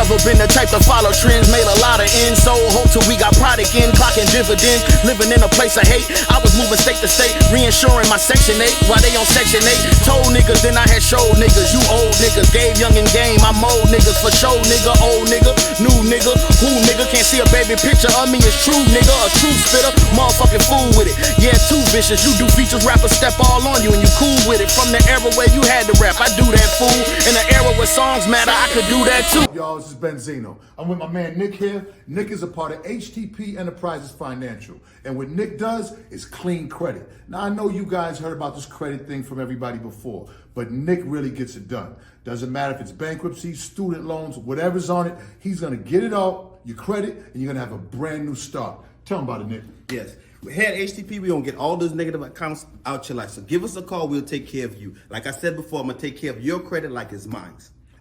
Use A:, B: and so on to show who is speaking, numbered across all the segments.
A: Never been the type to follow trends, made a lot of ends. So hope till we got product in, clocking dividends. Living in a place of hate, I was moving state to state, reinsuring my Section 8 while they on Section 8. Told niggas, then I had showed niggas. You old niggas, gave young and game. I'm old niggas for show nigga, old nigga, new nigga. Who nigga can't see a baby picture of me? It's true nigga, a true spitter, motherfucking fool with it. Yeah, too vicious. You do features, rappers step all on you and you cool with it. From the era where you had to rap, I do that fool. In the era where songs matter, I could do that too.
B: Y'all, this is Benzino. I'm with my man Nick here. Nick is a part of HTP Enterprises Financial. And what Nick does is clean credit. Now, I know you guys heard about this credit thing from everybody before, but Nick really gets it done. Doesn't matter if it's bankruptcy, student loans, whatever's on it, he's gonna get it all, your credit, and you're gonna have a brand new start. Tell him about it, Nick.
C: Yes. Here at HTP, we're going to get all those negative accounts out your life. So give us a call. We'll take care of you. Like I said before, I'm going to take care of your credit like it's mine.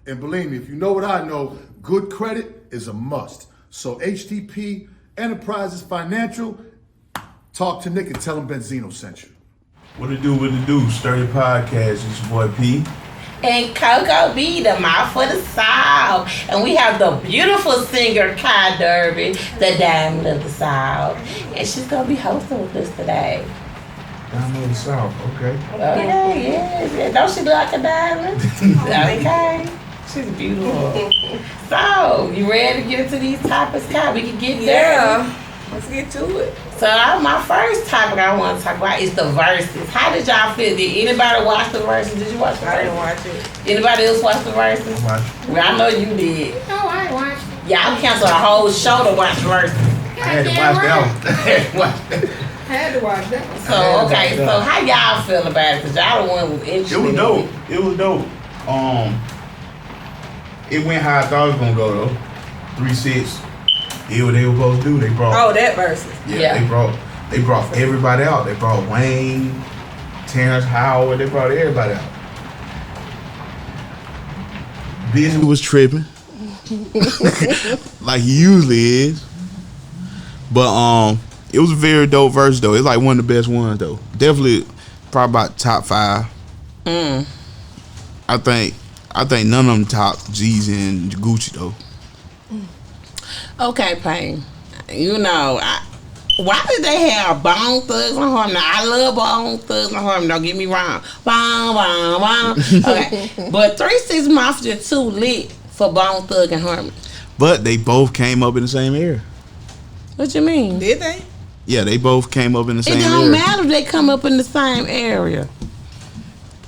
B: And believe me, if you know what I know, good credit is a must. So HTP Enterprises Financial, talk to Nick and tell him Benzino sent you.
D: What it do? Sturdy Podcast. It's your boy P.
E: And Coco B, the mouth for the South. And we have the beautiful singer, Kai Darby, the diamond of the South. And she's going to be hosting with us today.
D: Diamond of the South, okay.
E: Yeah. Don't she look like a diamond? Okay. She's beautiful. So, you ready to get into these topics, Kai? We can get there.
F: Yeah. Let's get to it.
E: So my first topic I want to talk about is the verses. How did y'all feel? Did anybody watch the verses? Did you watch the verses?
F: I didn't watch it.
E: Anybody else watch the verses? Well, I know you did.
F: No, I ain't watched it.
E: Y'all canceled a whole show to watch the verses.
D: I had to watch that one.
F: I had to watch that one.
E: So, okay, so how y'all feel about it? Because y'all the one who was interested.
D: It was dope. It went how I thought it was going to go, though. 3-6. Did what they were supposed to do. They brought
F: that versus.
E: Yeah.
D: They brought everybody out. They brought Wayne, Terrence Howard. They brought everybody out. Busy was tripping, like he usually is. But it was a very dope verse though. It's like one of the best ones though. Definitely, probably about top 5. I think none of them top G's and Gucci though.
E: Okay, Payne. You know, why did they have Bone Thugs and Harmony? Now, I love Bone Thugs and Harmony. Don't get me wrong. Okay, but 3-6 Mafia too lit for Bone Thug and Harmony.
D: But they both came up in the same era.
E: What you mean?
F: Did they?
D: Yeah, they both came up in the same
E: It
D: era.
E: don't matter if they come up in the same area.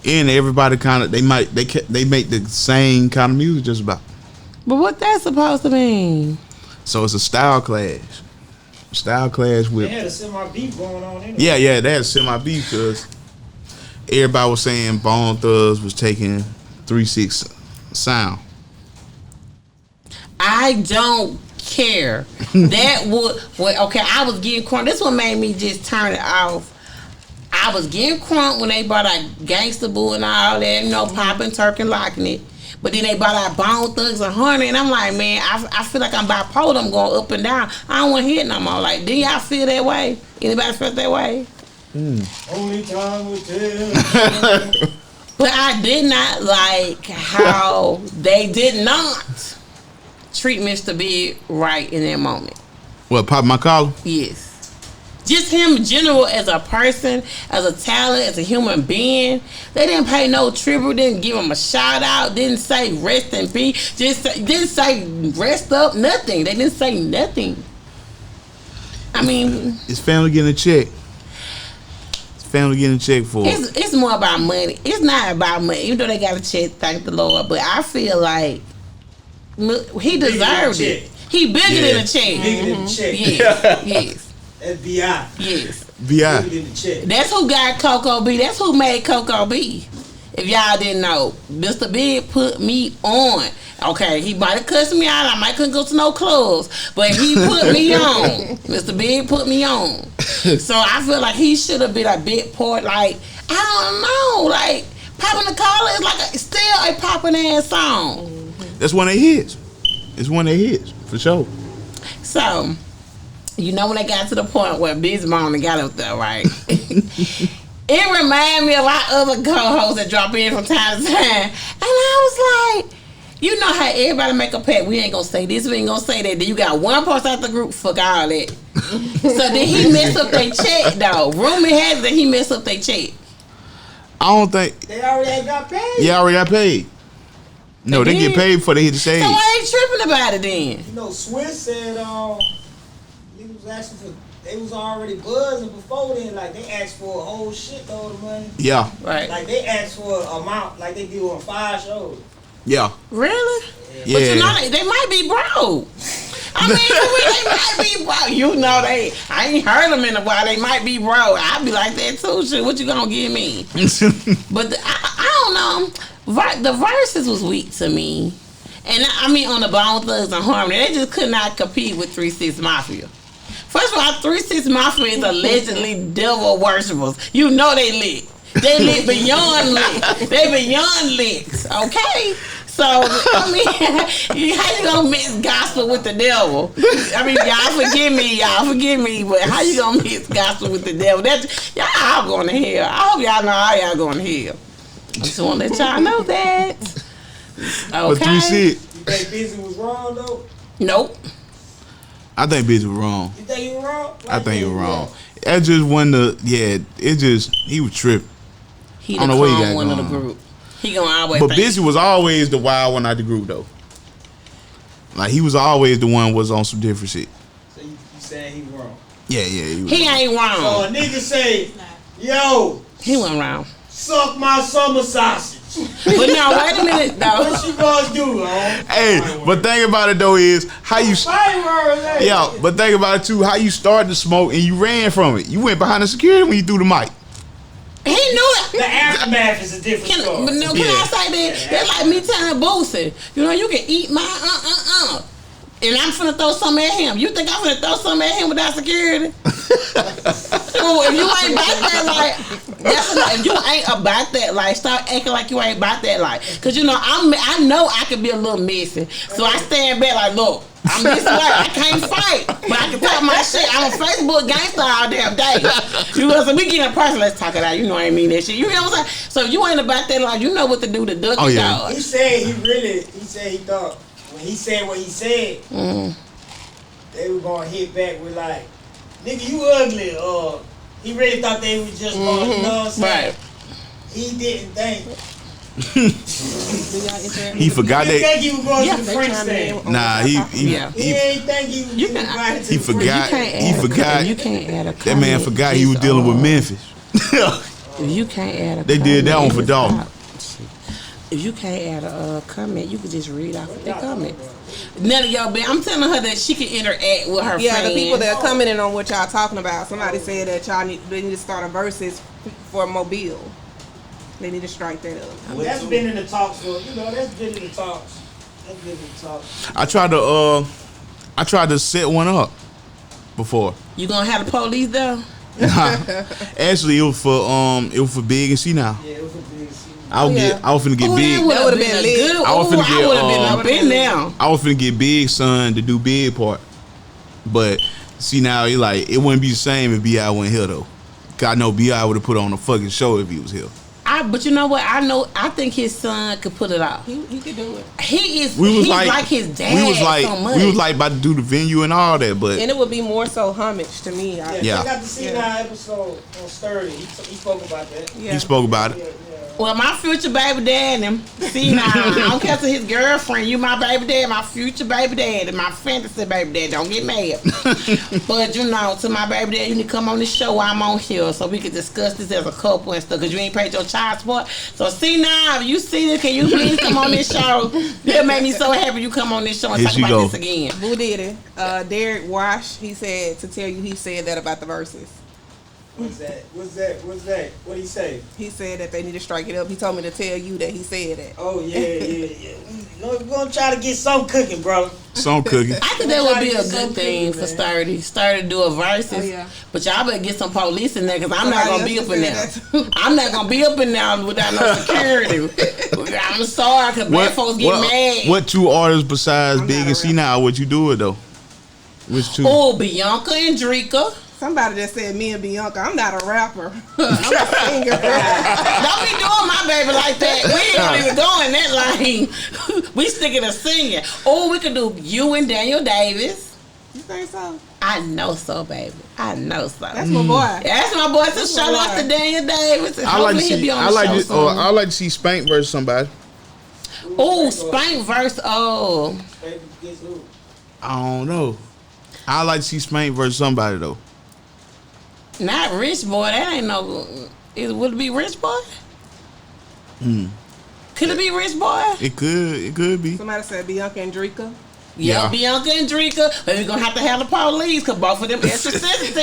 D: And everybody kind of they make the same kind of music just about.
E: But what that's supposed to mean?
D: So it's a style clash. Style clash with.
G: They had a semi-beef going on anyway.
D: Yeah, they had a semi-beef because everybody was saying Bone Thugs was taking 3-6 sound.
E: I don't care. That would okay. I was getting crunk. This one made me just turn it off. I was getting crunk when they brought out Gangsta Boo and all that, you know, popping, turking, locking it. But then they brought out Bone Thugs and Harmony, and I'm like, man, I feel like I'm bipolar. I'm going up and down. I don't want to hear it no more. Like, do y'all feel that way? Anybody feel that way?
G: Only time will tell.
E: But I did not like how they did not treat Mr. Big right in that moment.
D: What, pop my collar?
E: Yes. Just him in general as a person, as a talent, as a human being. They didn't pay no tribute, didn't give him a shout out, didn't say rest in peace, didn't say rest up, nothing. They didn't say nothing. I mean,
D: it's family getting a check. It's family getting a check for it.
E: It's more about money. It's not about money, even though they got a check, thank the Lord. But I feel like he deserved it. He bigger than a check.
G: Bigger than a check.
E: Yes, yes.
G: That's B.I.
E: Yes.
D: B.I.
G: Bigger than the check.
E: That's who got Coco B. That's who made Coco B. If y'all didn't know, Mr. Big put me on. Okay, he might have cussed me out. I might couldn't go to no clubs, but he put me on. Mr. Big put me on. So I feel like he should have been a big part. Like, I don't know, like Popping the Collar is like still a popping ass song.
D: That's one of their hits. It's one of their hits for sure.
E: So, you know when they got to the point where Busy Mona got up there, right? It reminded me of our other co-hosts that drop in from time to time. And I was like, You know how everybody make a pact. We ain't gonna say this. We ain't gonna say that. Then you got one person out the group. Fuck all that. So then he mess up their check, though. Rumor has that he messed up their check.
D: I don't think
G: They already got paid.
D: you already got paid. No, they get paid before they hit the stage.
E: So why ain't tripping about it then?
G: You know, Swiss said he was asking for. They was already buzzing before then. Like they asked for a whole shitload of money.
D: Yeah,
E: Right.
G: Like they asked for an amount like they do on 5 shows.
D: yeah,
E: Really?
D: yeah.
E: But you know they might be broke. I mean, they might be broke. You know I ain't heard them in a while. They might be broke. I'd be like that too. Shit, what you gonna give me? But I don't know. The verses was weak to me. And I mean on the Bone Thugs and Harmony, they just could not compete with 3 6 Mafia. First of all, 3 6 Mafia is allegedly devil worshippers. You know they lit. They lit beyond lit. They beyond lit. Okay? So, I mean, how you gonna mix gospel with the devil? I mean, y'all forgive me, but how you gonna mix gospel with the devil? That's, y'all all going to hell. I hope y'all know how y'all going to hell. I just want to let y'all know that.
D: But 3 6.
G: You think Busy was wrong though?
E: Nope.
D: I think bitch was wrong.
G: You think he was wrong?
D: I think he was wrong. That just one he was tripping.
E: He
D: I
E: the
D: don't know what he
E: calm
D: got
E: one of the
D: going on.
E: group. He gonna always
D: But
E: think.
D: Busy was always the wild one out the group though. Like he was always the one was on some different shit.
G: So you saying he wrong?
D: Yeah, he was.
E: He ain't
G: So
E: wrong.
G: a nigga say, yo,
E: He wasn't wrong.
G: suck my summer sausage.
E: But no, wait a minute though.
G: What you gonna do,
D: Hey, but thing about it though is how you. Yeah, but think about it too. How you started to smoke and you ran from it. You went behind the security when you threw the mic.
E: He knew it.
G: The aftermath is a different
E: Can
G: story.
E: I say that? That's like me telling Boosie, you know, you can eat my and I'm finna throw something at him. You think I'm finna throw something at him without security? Oh, if you ain't about that life, that's enough. If you ain't about that life, start acting like you ain't about that life. Cause you know, I know I can be a little messy, so I stand back like, look, I'm this way. I can't fight, but I can talk my shit. I'm a Facebook gangster all damn day. You know, so we get in person. Let's talk it out. You know, I ain't mean that shit. You know what I'm saying? So if you ain't about that life, you know what to do to duck and dodge.
G: He said he thought when he said what he said, they were gonna hit back with like, nigga, you ugly. He really thought they was just going, you know what I'm saying?
E: Right.
G: He didn't think.
D: He forgot
G: He didn't
D: that.
G: think he was going to the French thing.
D: Nah, he
G: He ain't think he was getting invited to
D: he
G: the French.
D: forgot. He forgot.
E: You can't add a
D: That man
E: comment.
D: forgot he was dealing with Memphis.
E: If you can't add a
D: They did that one for dog.
E: If you can't add a comment, you can just read off of the comment. None of y'all, I'm telling her that she can interact with her
F: Yeah,
E: friends.
F: the people that are commenting on what y'all talking about. Somebody said that they need to start a versus for Mobile. They need to strike that up.
G: That's been in the talks for, you know, that's been in the talks. That's been in the talks.
D: I tried to set one up before.
E: You gonna have the police though?
D: Actually, it was for Big and C now.
G: Yeah, it was a big scene.
D: I was finna get Big.
E: That would have
F: been
E: been
F: lit.
E: good.
D: I was finna
E: I
D: get,
E: would have been up in now.
D: I was finna get Big Son to do Big part, but see now it wouldn't be the same if B.I. wasn't here though. 'Cause I know B.I. would have put on a fucking show if he was here.
E: But you know what? I think his son could pull it off.
F: He could do it.
E: He's like his dad. So much.
D: We was like about to do the venue and all that, but
F: And it would be more so homage to me.
G: Yeah.
D: Yeah.
G: I got to see that episode on Sturdy. He spoke about that.
F: Yeah.
D: he spoke about
G: Yeah,
D: it.
G: yeah.
E: Well, my future baby dad and see now, I don't care to his girlfriend. You my baby dad, my future baby dad, and my fantasy baby dad. Don't get mad. But you know, to my baby dad, you need to come on this show while I'm on here so we can discuss this as a couple and stuff. Cause you ain't paid your child support. So see now, if you see this, can you please come on this show? It'll make me so happy you come on this show and
D: Here
E: talk
D: she
E: about
D: go.
E: this again.
F: Who did it? Derek Wash. He said to tell you he said that about the verses.
G: What's that? What did he say?
F: He said that they need to strike it up. He told me to tell you that he said that.
G: Oh, yeah. We're going to try to get something cooking, brother.
D: Some cooking.
E: I think that would be a good thing for Sturdy. Sturdy to do a versus.
F: Oh, yeah.
E: But y'all better get some police in there because I'm not
F: Somebody
E: going to be
F: else
E: up in
F: said
E: there.
F: that too.
E: I'm not going to be up in there without no security. I'm sorry because black folks get mad.
D: What two artists besides Big and C now would you do it though? Which two?
E: Oh, Bianca and Drika.
F: Somebody just said me and Bianca. I'm not a rapper. I'm a singer.
E: Don't be doing my baby like that. We ain't even going that lane. We sticking to singing. Or we could do you and Daniel Davis.
F: You think so?
E: I know so, baby. I know so.
F: That's my boy.
E: That's my boy. So shout out to Daniel Davis. And
D: I like to
E: hopefully he'll
D: see.
E: be on
D: I
E: the
D: like
E: show
D: to.
E: soon.
D: I like to see Spank versus somebody.
E: Oh, Spank versus
D: I don't know. I like to see Spank versus somebody though.
E: not Rich Boy. That ain't no. Would it be Rich Boy? Could it be Rich Boy?
D: It could be.
F: Somebody said Bianca and Drika.
E: Yeah, Bianca and Drika. But we're gonna have to have the police because both of them extra sensitive.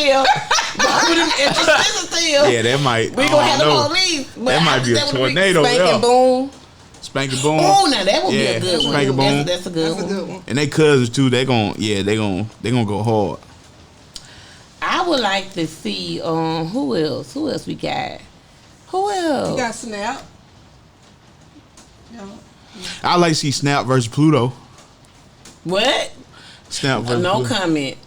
E: Both of them extra sensitive.
D: Yeah, that might.
E: We gonna have the police. But
D: That might be a tornado.
E: Spank and
D: Yeah.
E: boom.
D: Spank and boom.
E: Oh, now that would be a good one.
D: Spank and boom.
E: That's a good
F: That's a
E: one.
F: good one.
D: And they cousins too. They gonna go hard.
E: I would like to see who else? Who else we got? Who else?
F: You got Snap. Yeah.
D: I like to see Snap versus Pluto.
E: What?
D: Snap versus
E: No
D: Pluto.
E: comment.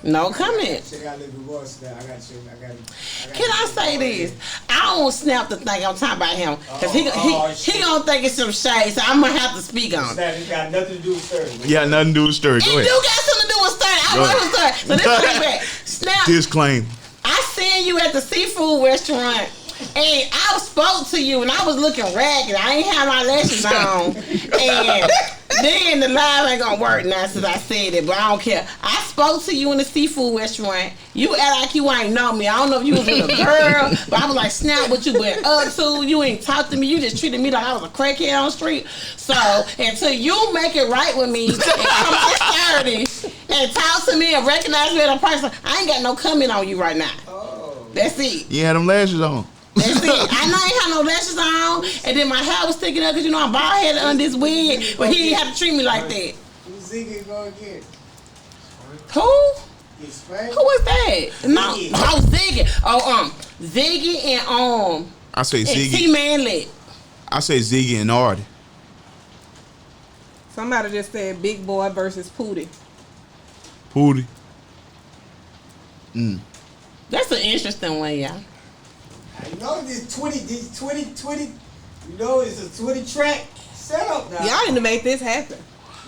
E: No comment.
G: Shit, I got a little bit more stuff. I got shit.
E: Can I say this? I don't Snap to think I'm talking about him because he gonna think it's some shade, so I'm gonna have to speak on it.
G: Snap, it got nothing to do with Sturdy.
D: Yeah, nothing to do with Sturdy.
E: It
D: Go
E: do
D: ahead.
E: got something to do with study. I
D: Go
E: work
D: ahead.
E: with study. So this is back. Snap.
D: Disclaim.
E: I seen you at the seafood restaurant. And I spoke to you and I was looking ragged. I ain't have my lashes on. And then the live ain't gonna work now since I said it, but I don't care. I spoke to you in the seafood restaurant. You act like you ain't know me. I don't know if you was with a girl, but I was like, Snap, what you been up to? You ain't talked to me. You just treated me like I was a crackhead on the street. So until you make it right with me and come to 30 and talk to me and recognize me as a person, I ain't got no comment on you right now. That's it.
D: You had them lashes on.
E: That's it. I know I ain't had no lashes on, and then my hair was sticking up because I'm bald headed under this wig, but he didn't have to treat me like that.
G: Who's Ziggy going to get?
E: Who?
G: Get spanked?
E: Who was that? No,
G: Ziggy.
E: oh Ziggy. Oh Ziggy and
D: I say
E: and
D: Ziggy.
E: T Manlet.
D: I say Ziggy and Artie.
F: Somebody just said Big Boy versus Pootie.
D: Pootie.
E: That's an interesting one, y'all.
G: You know this 20, you know it's a 20 track setup now.
F: Y'all need to make this happen.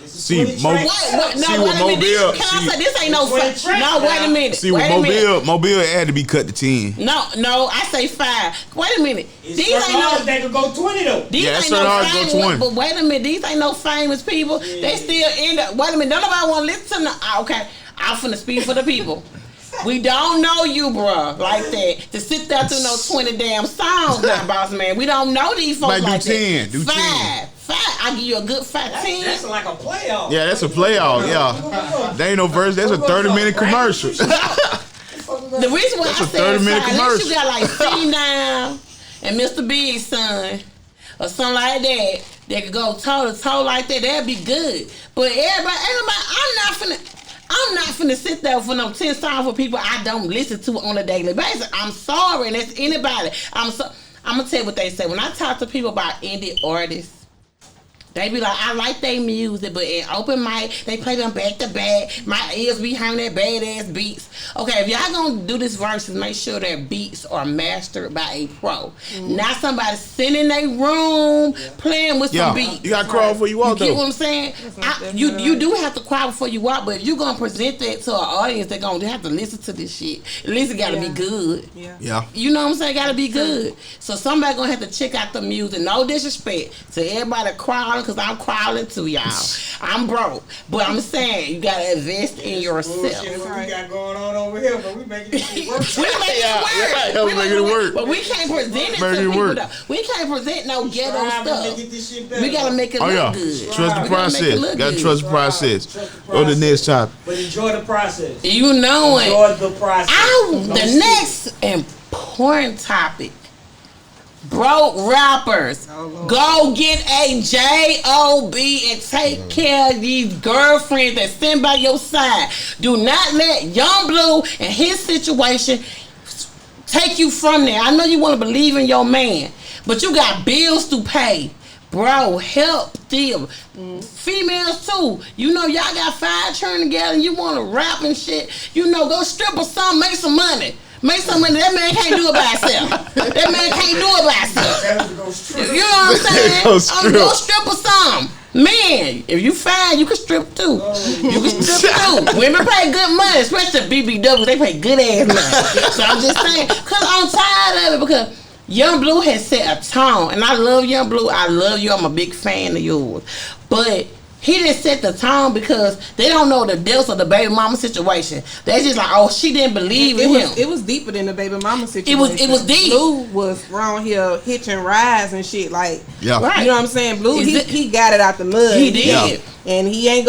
G: It's a
D: See,
G: 20
D: Mo-
G: track
E: What?
G: setup.
E: No,
D: See,
E: wait
D: with
E: a minute.
D: Mobile-
E: Can I
D: see-
E: say this ain't no
G: It's 20
E: five?
G: track
E: No, wait a
G: now.
E: minute.
D: See,
E: wait
D: with
E: a minute.
D: Mobile had to be cut to 10.
E: No, I say 5. Wait a minute.
G: It's
E: These ain't no.
G: they could go 20 though.
E: These
D: Yeah,
E: ain't
D: it's
E: no
D: hard to go
E: famous,
D: 20.
E: but wait a minute, these ain't no famous people. They still end up. Wait a minute, don't nobody want to listen to. Okay, I'm finna speak for the people. We don't know you, bruh, like that. To sit there through no 20 damn songs, now, boss man. We don't know these folks
D: Might do
E: like
D: 10,
E: that.
D: do 10.
E: 5. I give you a good 5, 10.
G: That's like a playoff.
D: Yeah, that's a playoff. Yeah, they ain't no verse. That's a 30-minute commercial.
E: The reason why
D: That's
E: I
D: a
E: said
D: 30-minute
E: 5, unless you
D: commercial.
E: got like C9 and Mr. Big's son or something like that, that could go toe to toe like that, that'd be good. But everybody, I'm not finna sit there for no 10 songs for people I don't listen to on a daily basis. I'm sorry, and that's anybody. I'm gonna tell you what they say. When I talk to people about indie artists, they be like, I like their music, but in open mic, they play them back to back. My ears be hearing that badass beats. Okay, if y'all gonna do this verses, make sure their beats are mastered by a pro. Not somebody sitting in their room playing with
D: Yeah,
E: some beats.
D: you got to crawl before you
E: You
D: walk
E: get what
D: though.
E: I'm saying? You do have to cry before you walk, but if you're gonna present that to an audience, they're gonna have to listen to this shit. At least it gotta be good.
D: Yeah.
E: You know what I'm saying? Gotta be good. So somebody gonna have to check out the music. No disrespect to everybody crawling, cause I'm crawling too, y'all. I'm broke, but I'm saying you gotta invest in yourself.
G: Bullshit what we got going on over here, but we making this shit work.
E: We make
D: Yeah,
E: it
D: yeah,
E: work.
D: make it work.
E: But we can't present it
D: Make
E: to
D: it
E: people.
D: work.
E: Though. We can't present no ghetto
G: Striving to
E: stuff.
G: get this shit better.
E: We gotta make it
D: Oh
E: look
D: yeah,
E: good.
D: trust the
E: We gotta make it
D: process.
E: look
D: Got to
E: good.
D: trust the process.
G: Trust the
D: Go to the next topic.
G: But enjoy the process.
E: You know it.
G: Enjoy the process. Don't
E: The
G: sit-
E: next important topic. Broke rappers. Go get a job and take care of these girlfriends that stand by your side. Do not let Young Blue and his situation take you from there. I know you want to believe in your man, but you got bills to pay. bro, help them. Females too. You know, y'all got 5 children together and you want to rap and shit. You know, go strip or something, make some money. Make some money. That man can't do it by himself. That man can't do it by himself. You know what I'm saying? Go strip or something. Man, if you fine, you can strip too. You can strip too. Women pay good money, especially BBW. They pay good ass money. So I'm just saying, because I'm tired of it, because Young Blue has set a tone. And I love Young Blue. I love you. I'm a big fan of yours. But he didn't set the tone because they don't know the depths of the baby mama situation. They just like, oh, she didn't believe in him.
F: It was deeper than the baby mama situation.
E: It was deep.
F: Blue was around here hitching rides and shit. Like,
D: Yeah.
E: Right.
F: you know what I'm saying? Blue, he got it out the mud.
E: He did.
F: And he ain't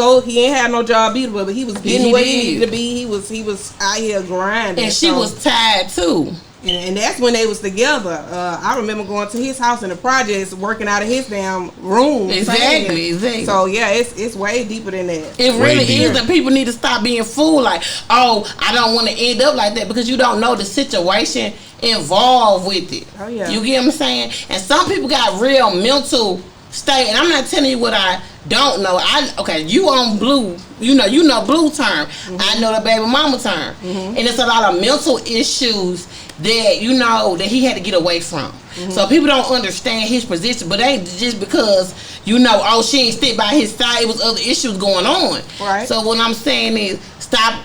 F: had no job either, but he was getting where he needed to be. He was out here grinding.
E: And she was tired too.
F: And that's when they was together. I remember going to his house in the projects, working out of his damn room.
E: Exactly.
F: So yeah, it's way deeper than that.
E: It really is, and people need to stop being fooled. Like, oh, I don't want to end up like that, because you don't know the situation involved with it.
F: Oh yeah.
E: You get what I'm saying? And some people got real mental state, and I'm not telling you what I don't know. You on Blue, you know Blue term. I know the baby mama term, and it's a lot of mental issues that that he had to get away from. So people don't understand his position, but it ain't just because she ain't stick by his side. It was other issues going on.
F: Right.
E: So what I'm saying is, stop,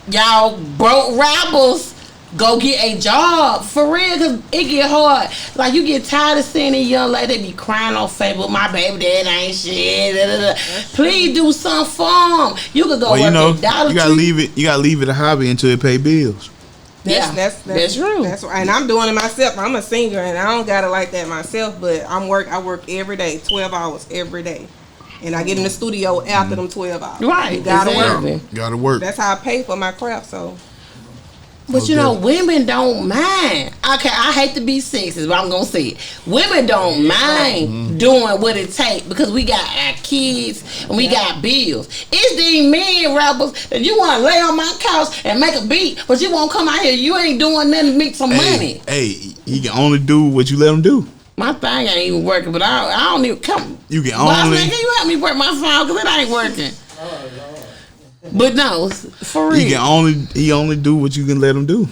E: y'all broke rappers. Go get a job for real, because it get hard. Like, you get tired of seeing these young ladies, they be crying on Facebook, my baby dad ain't shit. Please do something for them. You could go work at Dollar Tree.
D: You gotta leave it a hobby until it pay bills.
F: That's
E: true.
F: That's right. And I'm doing it myself. I'm a singer, and I don't got it like that myself. But I work every day, 12 hours every day, and I get in the studio after them 12 hours.
E: Right.
F: You gotta work.
D: Gotta work.
F: That's how I pay for my craft. So.
E: But women don't mind. Okay, I hate to be sexist, but I'm gonna say it. Women don't mind doing what it takes, because we got our kids and we got bills. It's these men rappers that you want to lay on my couch and make a beat, but you won't come out here. You ain't doing nothing to make some money.
D: Hey, you can only do what you let them do.
E: My thing ain't even working, but I don't even come.
D: You can
E: Boss
D: only.
E: man, can you help me work my phone, because it ain't working. But no, for real.
D: He only do what you can let him do.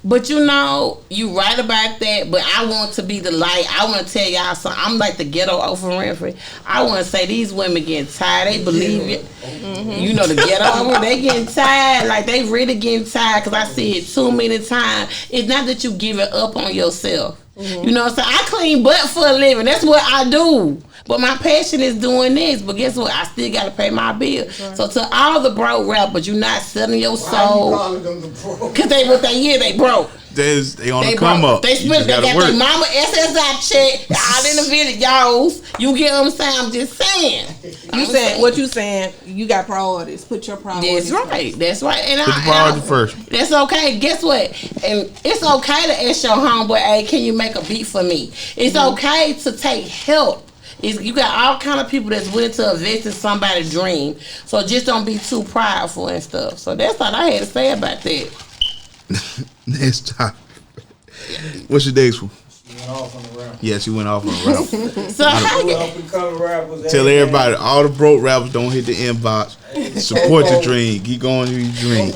E: But you right about that. But I want to be the light. I want to tell y'all something. I'm like the ghetto Oprah Winfrey. I want to say these women getting tired. They believe it. You know the ghetto Oprah. They getting tired. Like, they really getting tired, because I see it too many times. It's not that you give it up on yourself. You know what I'm saying? I clean butt for a living. That's what I do. But my passion is doing this. But guess what? I still got to pay my bills. Right. So to all the broke rappers, you're not selling your soul. Why are you calling them the broke? Because they broke.
D: They on the come up.
E: They got their mama SSI check all in the videos. You get what I'm saying? I'm just saying.
F: What you saying? You got priorities. Put your priorities.
E: That's right. That's right. And
D: put the priority first.
E: That's okay. Guess what? And it's okay to ask your homeboy, hey, can you make a beat for me? It's okay to take help. You got all kind of people that's willing to invest in somebody's dream. So just don't be too prideful and stuff. So that's all I had to say about that.
D: Next time. What's your next one?
G: She went off on the rap.
D: Yeah, she went off on the rap.
E: So
D: tell everybody, all the broke rappers, don't hit the inbox. Support your dream. Keep going to your dream.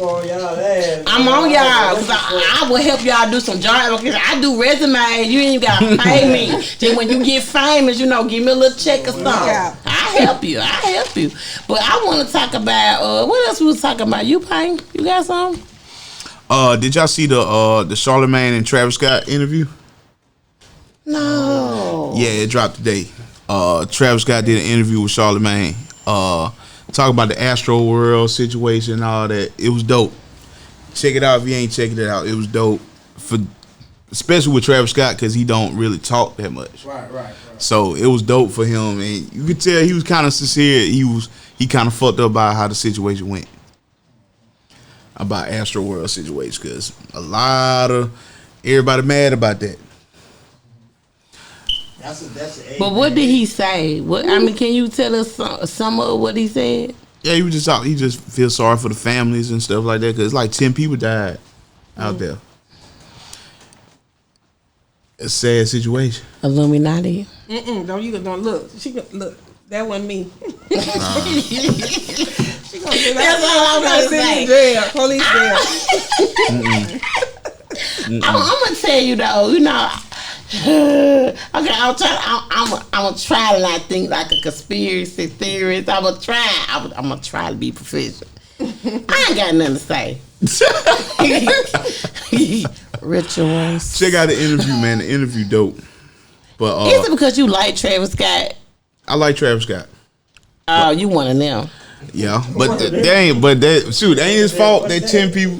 E: I'm on y'all, because I will help y'all do some job. I do resumes. You ain't got to pay me. Then when you get famous, give me a little check or something. I help you. But I want to talk about, what else we was talking about? You, Payne? You got something?
D: Did y'all see the Charlamagne and Travis Scott interview?
E: No.
D: Yeah, it dropped today. Travis Scott did an interview with Charlamagne. Talk about the Astro World situation and all that. It was dope. Check it out if you ain't checking it out. It was dope, especially with Travis Scott, because he don't really talk that much.
G: Right.
D: So it was dope for him, and you could tell he was kind of sincere. He kind of fucked up about how the situation went. About Astro World situation, because a lot of everybody mad about that.
E: But what did he say? Can you tell us some of what he said?
D: Yeah, he was just out. He just feels sorry for the families and stuff like that, because like 10 people died out there. a sad situation.
E: Illuminati.
F: Don't look. She look. That wasn't me. She gonna get
E: That's all I'm gonna say.
F: in jail, police jail.
E: I'm gonna tell you though. You know. Okay, I'm gonna try to not think like a conspiracy theorist. I'm gonna try to be professional. I ain't got nothing to say. Rituals.
D: Check out the interview, man. The interview dope. But
E: Is it because you like Travis Scott?
D: I like Travis Scott.
E: Oh, you one of them.
D: Yeah, but that ain't his fault that 10 people.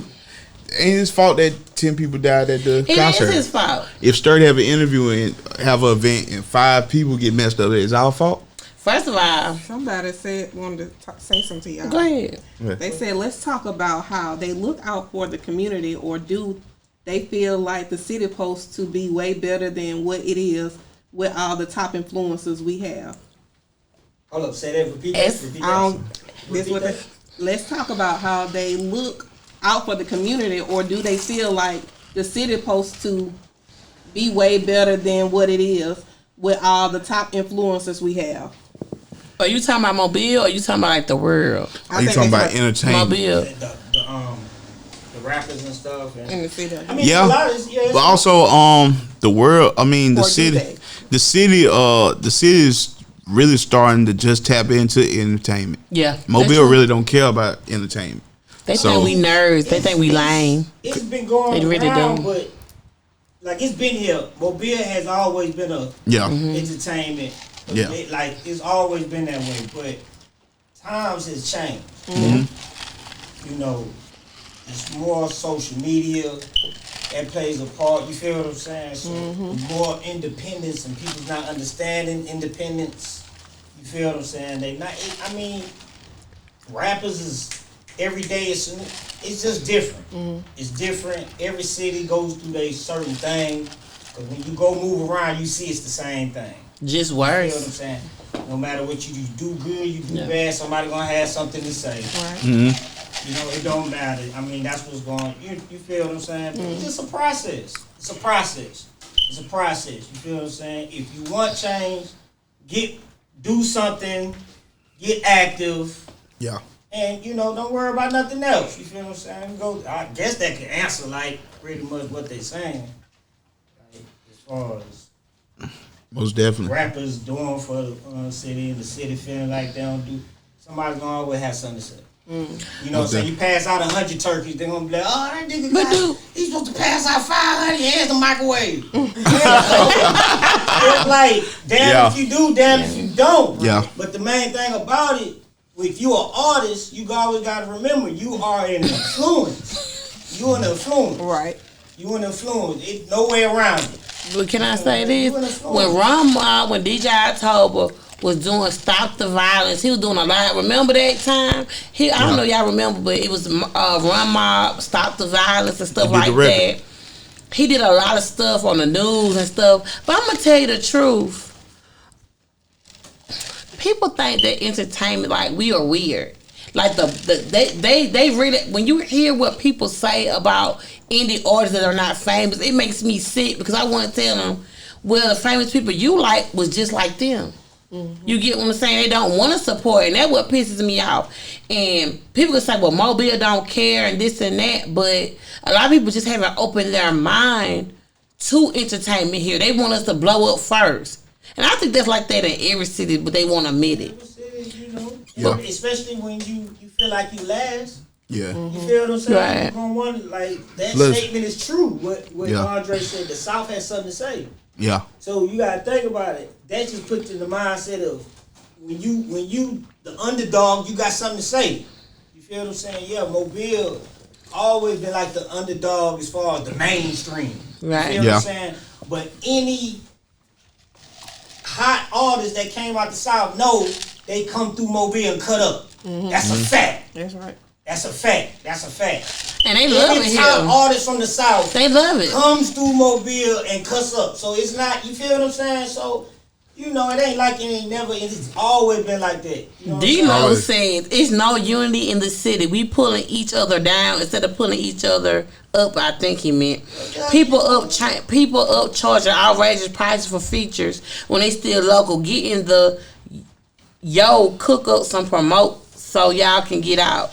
D: Ain't his fault that 10 people died at the concert.
E: It is his fault.
D: If Sturdy have an interview and have an event and 5 people get messed up, it's our fault.
E: First of all,
F: somebody wanted to say something to y'all.
E: Go ahead.
F: They said, let's talk about how they look out for the community, or do they feel like the city supposed to be way better than what it is with all the top influencers we have.
G: Hold up, say that. Repeat that.
F: Let's talk about how they look out for the community, or do they feel like the city supposed to be way better than what it is with all the top influencers we have?
E: Are you talking about Mobile, or are you talking about like the world?
D: Are you talking about entertainment?
E: Mobile.
G: The rappers and stuff. And,
F: in the city.
G: I mean,
D: Yeah, but also the world. I mean, the city is really starting to just tap into entertainment.
E: Yeah,
D: Mobile really don't care about entertainment.
E: They think we nerds. They think we lame.
G: It's been going
E: they really
G: around,
E: do.
G: but like it's been here. Mobile has always been a entertainment.
D: Yeah,
G: It's always been that way. But times has changed. You know, it's more social media that plays a part. You feel what I'm saying? So more independence, and people's not understanding independence. You feel what I'm saying? They not. I mean, rappers is every day. It's just different. It's different. Every city goes through their certain thing. But when you go move around, you see it's the same thing.
E: Just
G: You feel what I'm
E: worse.
G: saying? No matter what you do good, you do bad, somebody gonna have something to say.
F: Right.
G: You know, it don't matter. I mean, that's what's going on. You feel what I'm saying? It's just a process. It's a process. It's a process. You feel what I'm saying? If you want change, do something, get active.
D: Yeah.
G: And, don't worry about nothing else. You feel what I'm saying? I guess that can answer, like, pretty much what they're saying. Like, as far as
D: most definitely
G: rappers doing for the city, and the city feeling like they don't do. Somebody's gonna always have something to say. You know what I'm saying? You pass out 100 turkeys, they're gonna be like, oh, that nigga he's supposed to pass out 500. Here's the microwave. It's like, damn if you do, damn if you don't.
D: Yeah.
G: But the main thing about it, if you're an artist, you always gotta remember you are an influence. You an influence.
F: Right.
G: You an influence. It's no way around it.
E: But can I say this? When when DJ October was doing Stop the Violence, he was doing a lot. Remember that time? I don't know if y'all remember, but it was Run Mob, Stop the Violence and stuff like that. He did a lot of stuff on the news and stuff. But I'm gonna tell you the truth. People think that entertainment, like, we are weird. Like they really, when you hear what people say about indie artists that are not famous, it makes me sick, because I want to tell them, well, the famous people you like was just like them. You get what I'm saying? They don't want to support, and that's what pisses me off. And people can say, well, Mobile don't care and this and that, but a lot of people just haven't opened their mind to entertainment here. They want us to blow up first. And I think that's like that in every city, but they won't admit it.
G: Especially when you feel like you last.
D: Yeah.
G: You feel what I'm saying?
E: Right.
G: You're gonna want, like, that statement is true. What Andre said, the South has something to say.
D: Yeah.
G: So you gotta think about it. That just puts you in the mindset of when you the underdog, you got something to say. You feel what I'm saying? Yeah, Mobile always been like the underdog as far as the mainstream.
E: Right.
G: You feel what I'm saying? But any hot artists that came out the South know they come through Mobile and cut up. That's a fact.
F: That's right.
G: That's a fact. That's a fact.
E: And they love it
G: Every top
E: here.
G: artist from the South
E: They love it.
G: comes through Mobile and cuts up. So it's not, you feel what I'm saying? So You know, it ain't like it ain't never. It's always been like that. You know
E: D-Lo says it's no unity in the city. We pulling each other down instead of pulling each other up. I think he meant people up charging outrageous prices for features when they still local. Getting the cook up some promote so y'all can get out.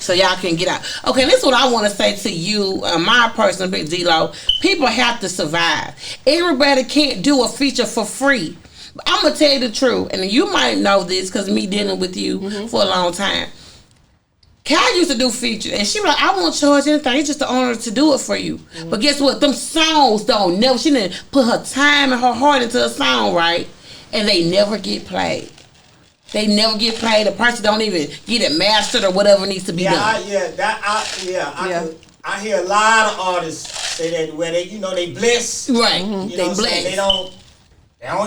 E: Okay, this is what I want to say to you, my person, Big D-Lo. People have to survive. Everybody can't do a feature for free. I'm gonna tell you the truth, and you might know this because me dealing with you for a long time. Cal used to do features, and she was like, "I won't charge anything. It's just an honor to do it for you." But guess what? Them songs don't never. She didn't put her time and her heart into a song, right? And they never get played. They never get played. The person don't even get it mastered or whatever needs to be done.
G: I hear a lot of artists say that where they, they bless,
E: right?
G: You know
E: They bless.
G: They don't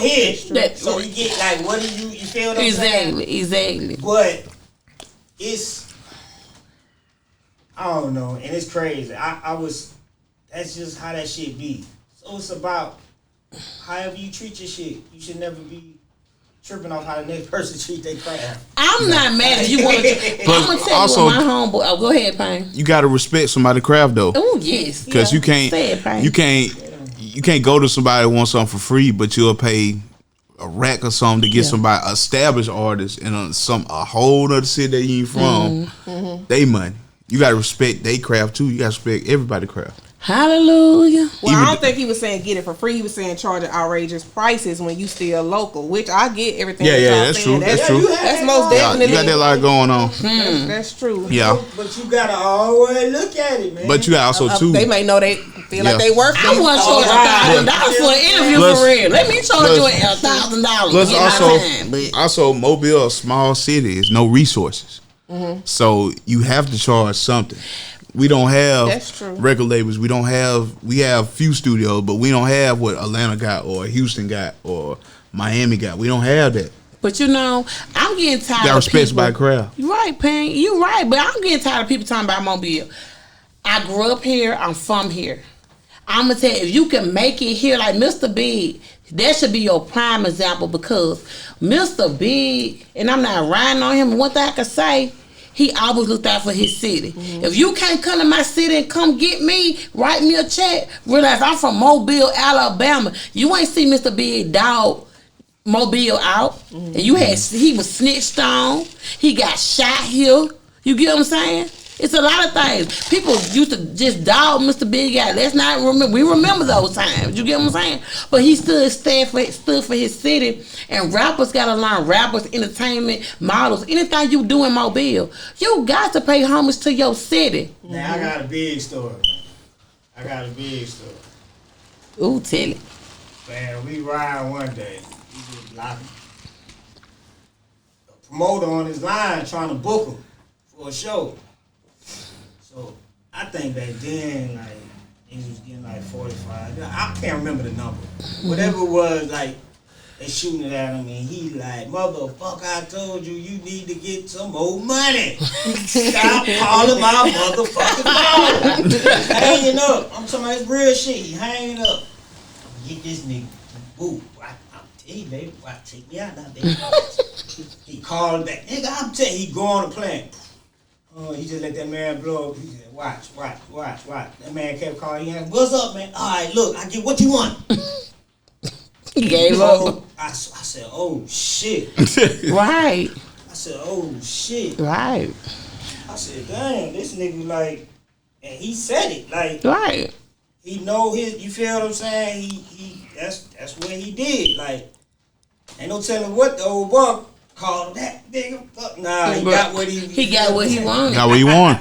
G: hear it. So you get like, what do you feel what I'm saying?
E: Exactly.
G: But it's, I don't know, and it's crazy. That's just how that shit be. So it's about however you treat your shit. You should never be tripping off how the next person treat their craft.
E: I'm not mad if you want to. I'm gonna tell
D: also,
E: you what my homeboy. Oh, go ahead, Payne.
D: You gotta respect somebody's craft though.
E: Oh yes,
D: because you can't go to somebody who wants something for free, but you'll pay a rack or something to get somebody established artist in a whole other city that you ain't from. They money. You gotta respect their craft too. You gotta respect everybody's craft.
E: Hallelujah.
F: Well, I don't think he was saying get it for free. He was saying charging outrageous prices when you still local, which I get everything.
D: Yeah, that's true. That's true.
F: That's most definitely.
D: You got that lot going on.
F: That's true.
D: Yeah.
G: But you gotta always look at it, man.
D: But you got also too.
F: They may know they feel like they worth it.
E: I want to charge $1,000 for an interview for real. Let me charge you $1,000.
D: Plus also Mobile, a small city, is no resources. So you have to charge something. We don't have record labels. We have few studios, but we don't have what Atlanta got or Houston got or Miami got. We don't have that.
E: But I'm getting tired
D: got
E: of
D: respect
E: people.
D: by the crowd.
E: You're right, Payne. You're right, but I'm getting tired of people talking about Mobile. I grew up here. I'm from here. I'm going to tell you, if you can make it here like Mr. Big, that should be your prime example because Mr. Big, and I'm not riding on him, one thing I can say, he always looked out for his city. If you can't come to my city and come get me, write me a check. Realize I'm from Mobile, Alabama. You ain't see Mr. Big dog Mobile out. And he was snitched on. He got shot here. You get what I'm saying? It's a lot of things. People used to just dog Mr. Big out. Let's not remember. We remember those times. You get what I'm saying? But he stood for his city. And rappers got to learn. Rappers, entertainment, models. Anything you do in Mobile, you got to pay homage to your city.
G: Now, I got a big story.
E: Ooh, tell it.
G: Man, we ride one day. He just like a promoter on his line trying to book him for a show. So I think back then, like, he was getting like 45. I can't remember the number. Whatever it was, like, they shooting it at him, and he like, motherfucker, I told you, you need to get some more money. Stop calling my motherfucking phone. Hanging up. I'm talking about it's real shit. He hanging up. Get this nigga. Ooh, I'm telling you, baby, take me out now, baby. He called back. Nigga, I'm telling you, he go on the plane. Oh, he just let that man blow up. He said, watch. That man kept calling. He asked, what's up, man? All right, look, I get what you want.
E: He gave up.
G: I said, oh, shit.
E: Right.
G: I said, oh, shit.
E: Right.
G: I said, damn, this nigga, like, and he said it. Like,
E: right.
G: He know his, you feel what I'm saying? That's what he did. Like, ain't no telling what the old buck called that nigga. Nah, he got what he
E: got what he wanted.
D: Got what he wanted.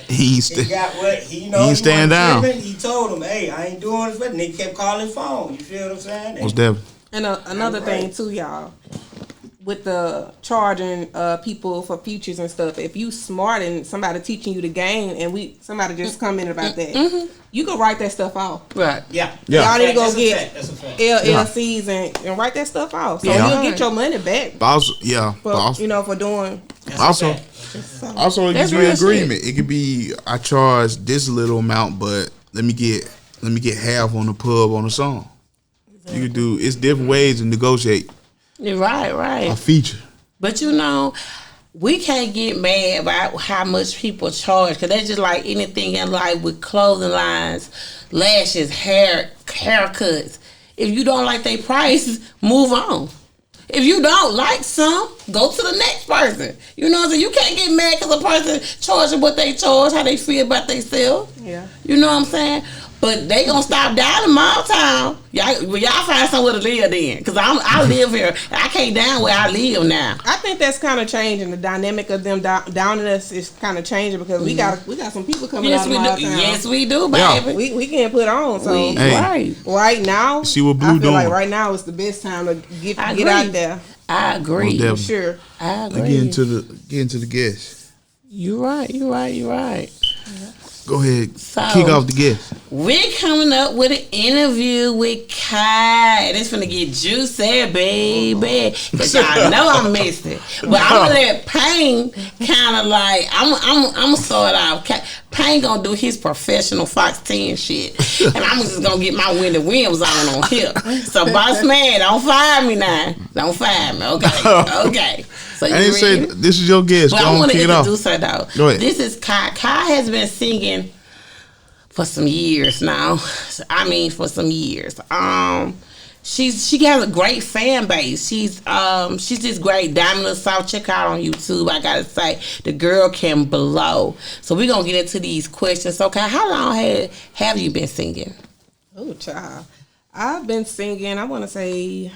D: He
G: got what he
D: ain't stand down.
G: He told him, hey, I ain't doing this. But nigga kept calling phone. You feel what I'm saying?
D: What's that?
F: And another thing too, y'all, with the charging people for features and stuff. If you smart and somebody teaching you the game, and somebody just comment about that, you can write that stuff off.
E: Right.
G: Yeah.
F: Y'all need to go get
G: That's a fact.
F: LLCs and write that stuff off, so you'll get your money back.
D: Also,
F: for doing.
D: Also, it could be an agreement. It could be I charge this little amount, but let me get half on the pub on the song. You could do it's different ways to negotiate.
E: Right.
D: A feature.
E: But you know, we can't get mad about how much people charge, because that's just like anything in life with clothing lines, lashes, haircuts. If you don't like their price, move on. If you don't like some, go to the next person. You know what I'm saying? You can't get mad because a person charging what they charge, how they feel about themselves.
F: Yeah.
E: You know what I'm saying? But they gonna stop down in my town. Y'all find somewhere to live then, because I live here. I can't down where I live now.
F: I think that's kind of changing. The dynamic of them downing us is kind of changing, because we got some people coming out of my town.
E: Yes, we do, baby.
D: Yeah.
F: We can't put on. So right now,
D: See what Blue
F: I feel
D: doing.
F: like right now is the best time to get out there.
E: I agree.
D: Most
F: For sure.
E: I agree.
D: Get into the guest.
E: You right.
D: Go ahead.
E: So,
D: Kick off the guest.
E: We're coming up with an interview with Kai. And it's finna get juicy, baby. Cause y'all know I missed it. But I'm gonna let Payne kind of like, I'm gonna start off. Payne gonna do his professional Fox 10 shit. And I'm just gonna get my Wendy Williams on here. So boss man, don't fire me now. Don't fire me, okay. So you
D: I didn't say
E: ready?
D: this is your guest.
E: But
D: Go
E: I
D: on,
E: want to
D: kick it off.
E: introduce her though.
D: Go ahead.
E: This is Kai. Kai has been singing for some years now. For some years. She has a great fan base. She's just great. Diamond of South. Check her out on YouTube. I gotta say, the girl can blow. So we're gonna get into these questions. Okay, how long have you been singing?
F: Oh, child. I've been singing, I want to say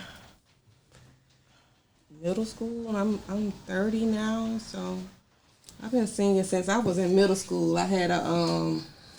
F: middle school. I'm 30 now, so I've been singing since I was in middle school. I had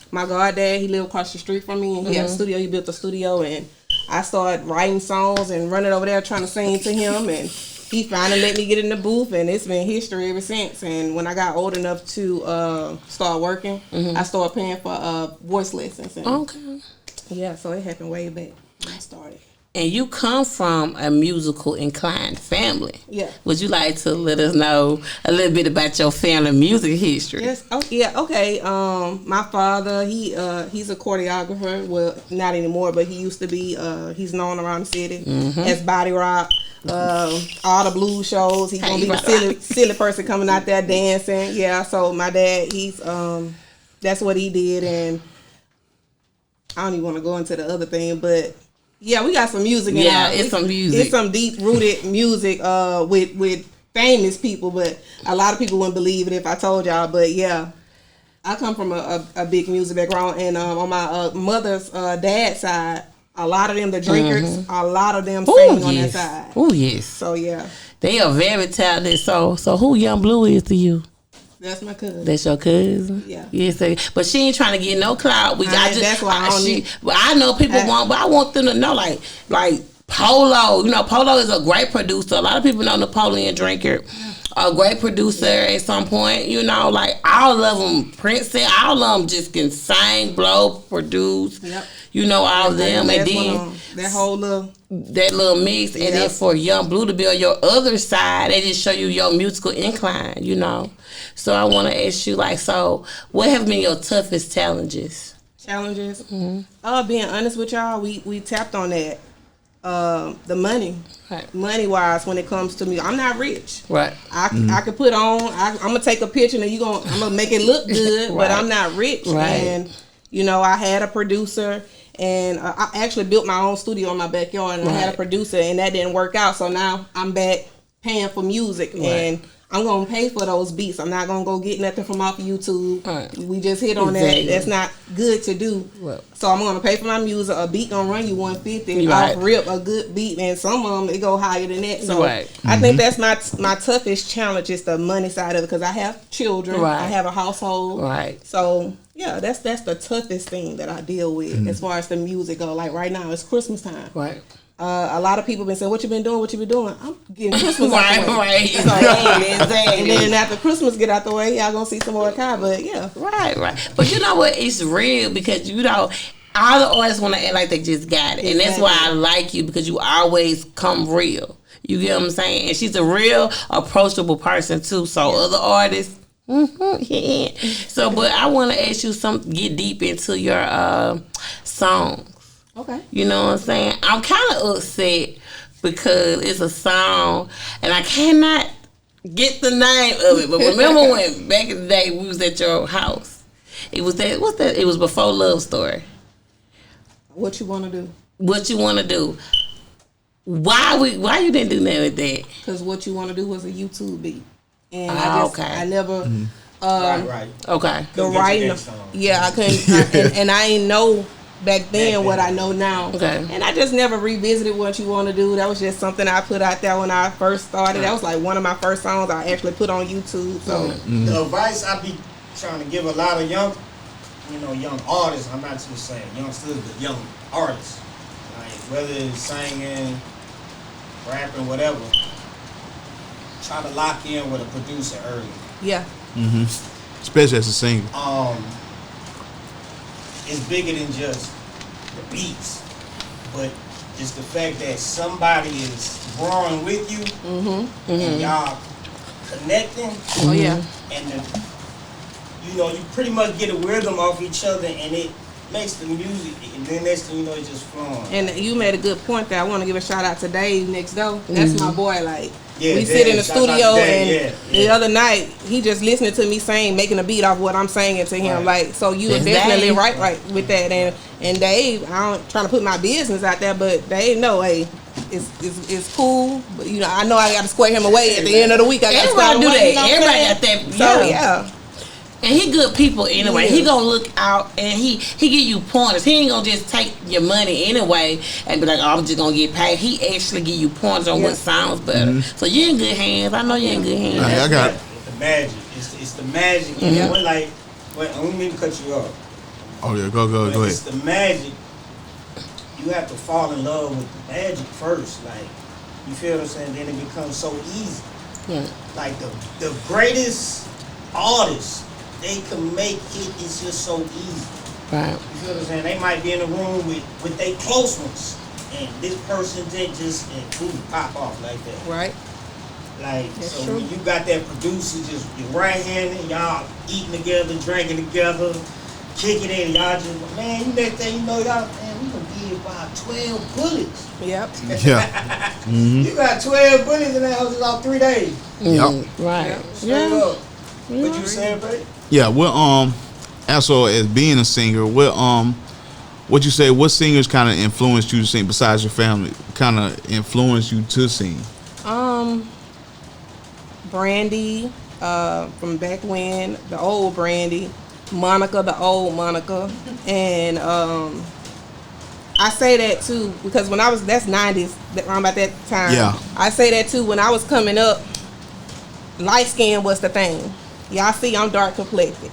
F: my goddad, he lived across the street from me, and he had a studio. He built a studio, and I started writing songs and running over there trying to sing to him, and he finally let me get in the booth, and it's been history ever since. And when I got old enough to start working, I started paying for voice lessons. And
E: Okay.
F: yeah, so it happened way back when I started.
E: And you come from a musical inclined family.
F: Yeah.
E: Would you like to let us know a little bit about your family music history?
F: Yes. Oh, yeah. Okay. My father, he's a choreographer. Well, not anymore, but he used to be. He's known around the city as Body Rock. All the blues shows. He's gonna be the silly person coming out there dancing. Yeah. So my dad, he's that's what he did, and I don't even want to go into the other thing, but. Yeah, we got some music in
E: it's some music.
F: It's some deep rooted music with famous people, but a lot of people wouldn't believe it if I told y'all. But yeah, I come from a big music background, and on my mother's dad's side, a lot of them the drinkers, a lot of them sing on that side.
E: Oh yes.
F: So yeah,
E: they are very talented. So who Young Blue is to you?
F: That's my cousin.
E: That's your cousin?
F: Yeah.
E: Yes, but she ain't trying to get no clout.
F: That's why I don't need.
E: I know people want, but I want them to know, like Polo. You know, Polo is a great producer. A lot of people know Napoleon Drinker, a great producer at some point. You know, like all of them, Princess, all of them just can sing, blow, produce.
F: Yep.
E: You know, all of them, and then
F: that whole little
E: mix, and then for Young Blue to be on your other side, they just show you your musical incline, you know. So I want to ask you, like, so what have been your toughest challenges?
F: Being honest with y'all, we tapped on that. The money,
E: right.
F: Money wise, when it comes to me, I'm not rich.
E: Right.
F: I could put on. I'm gonna take a picture and I'm gonna make it look good,
E: right.
F: But I'm not rich.
E: Right.
F: And you know, I had a producer. And I actually built my own studio in my backyard, and I had a producer, and that didn't work out. So now I'm back paying for music, and I'm gonna pay for those beats. I'm not gonna go get nothing from off of YouTube.
E: Right.
F: We just hit on that. That's not good to do.
E: Right.
F: So I'm gonna pay for my music. A beat gonna run you $150
E: right.
F: off rip, a good beat, and some of them it go higher than that. So
E: right.
F: I think that's my toughest challenge is the money side of it, because I have children.
E: Right.
F: I have a household.
E: Right.
F: So yeah, that's the toughest thing that I deal with as far as the music go. Like right now, it's Christmas time.
E: Right.
F: A lot of people been saying, "What you been doing? What you been doing?" I'm getting Christmas out the way.
E: Right.
F: So, and then after Christmas get out the way, y'all gonna see some more Kai. But yeah,
E: right. But you know what? It's real, because you know all the artists want to act like they just got it, and that's why I like you, because you always come real. You get what I'm saying? And she's a real approachable person too. So other artists. So, but I want to ask you get deep into your songs.
F: okay.
E: You know what I'm saying? I'm kind of upset because it's a song, and I cannot get the name of it. But remember when back in the day we was at your house? It was that. What's that? It was before Love Story.
F: What you want to do?
E: What you want to do? Why you didn't do nothing with that?
F: Because What You Want to Do was a YouTube beat, and
E: Okay.
F: I never.
G: Right.
E: Okay.
F: The
G: Couldn't get
F: writing,
G: that song.
F: yeah, I couldn't, and I ain't know back then what I know now.
E: Okay.
F: And I just never revisited What You Want to Do. That was just something I put out there when I first started. That was like one of my first songs I actually put on YouTube. So
G: The advice I be trying to give a lot of young artists, I'm not just saying youngsters, but young artists, like whether it's singing, rapping, whatever, try to lock in with a producer early.
F: yeah,
D: Especially as a singer.
G: It's bigger than just the beats, but it's the fact that somebody is growing with you and y'all connecting,
F: oh yeah,
G: and you pretty much get a rhythm off each other, and it makes the music, and then next thing you know, it's just flowing.
F: and you made a good point there. I want to give a shout out to Dave next door. That's my boy. Like
G: Yeah,
F: we
G: Dave,
F: sit in the
G: shout out to
F: studio,
G: Dave,
F: and
G: yeah.
F: the other night he just listening to me sing, making a beat off what I'm singing to him.
G: Right.
F: Like, so you are
E: That's
F: definitely
E: Dave.
F: right with that. And Dave, I don't trying to put my business out there, but Dave, no, hey, it's cool. But I know I got to square him away at the end of the week. I got to
E: Everybody do
F: away,
E: that.
F: you know what I'm
E: Everybody
F: saying?
E: got that.
F: So
E: Yeah.
F: yeah.
E: And he good people anyway.
F: Yeah.
E: He gonna look out and he give you pointers. He ain't gonna just take your money anyway and be like, oh, I'm just gonna get paid. He actually give you pointers on what sounds better. So you're in good hands. I know you're in good hands.
D: I got it.
G: The magic. It's the magic. And when, like, I don't mean to cut you off.
D: Oh yeah, go
G: But
D: ahead.
G: it's the magic. You have to fall in love with the magic first. Like, you feel what I'm saying? Then it becomes so easy.
E: Yeah.
G: Like the greatest artists, they can make it. It's just so easy.
E: Right.
G: You feel what I'm saying? They might be in a room with their close ones, and this person just boom, pop off like that.
F: Right.
G: Like,
F: That's
G: so
F: true.
G: when you got that producer just your right handed, y'all eating together, drinking together, kicking in, y'all just, man, you next thing you know, y'all, man, we gonna give about 12 bullets.
F: Yep.
D: Yeah.
G: You got 12 bullets in that house in about 3 days.
D: Yep.
E: Right.
G: Straight up. What you saying, buddy?
D: Yeah. Well, also as being a singer, what you say? What singers kind of influenced you to sing besides your family? Kind of influenced you to sing?
F: Brandy, from back when, the old Brandy, Monica, the old Monica, and I say that too because when I was, that's 90s, around about that time.
D: Yeah.
F: I say that too when I was coming up, light skin was the thing. Y'all see, I'm dark complected.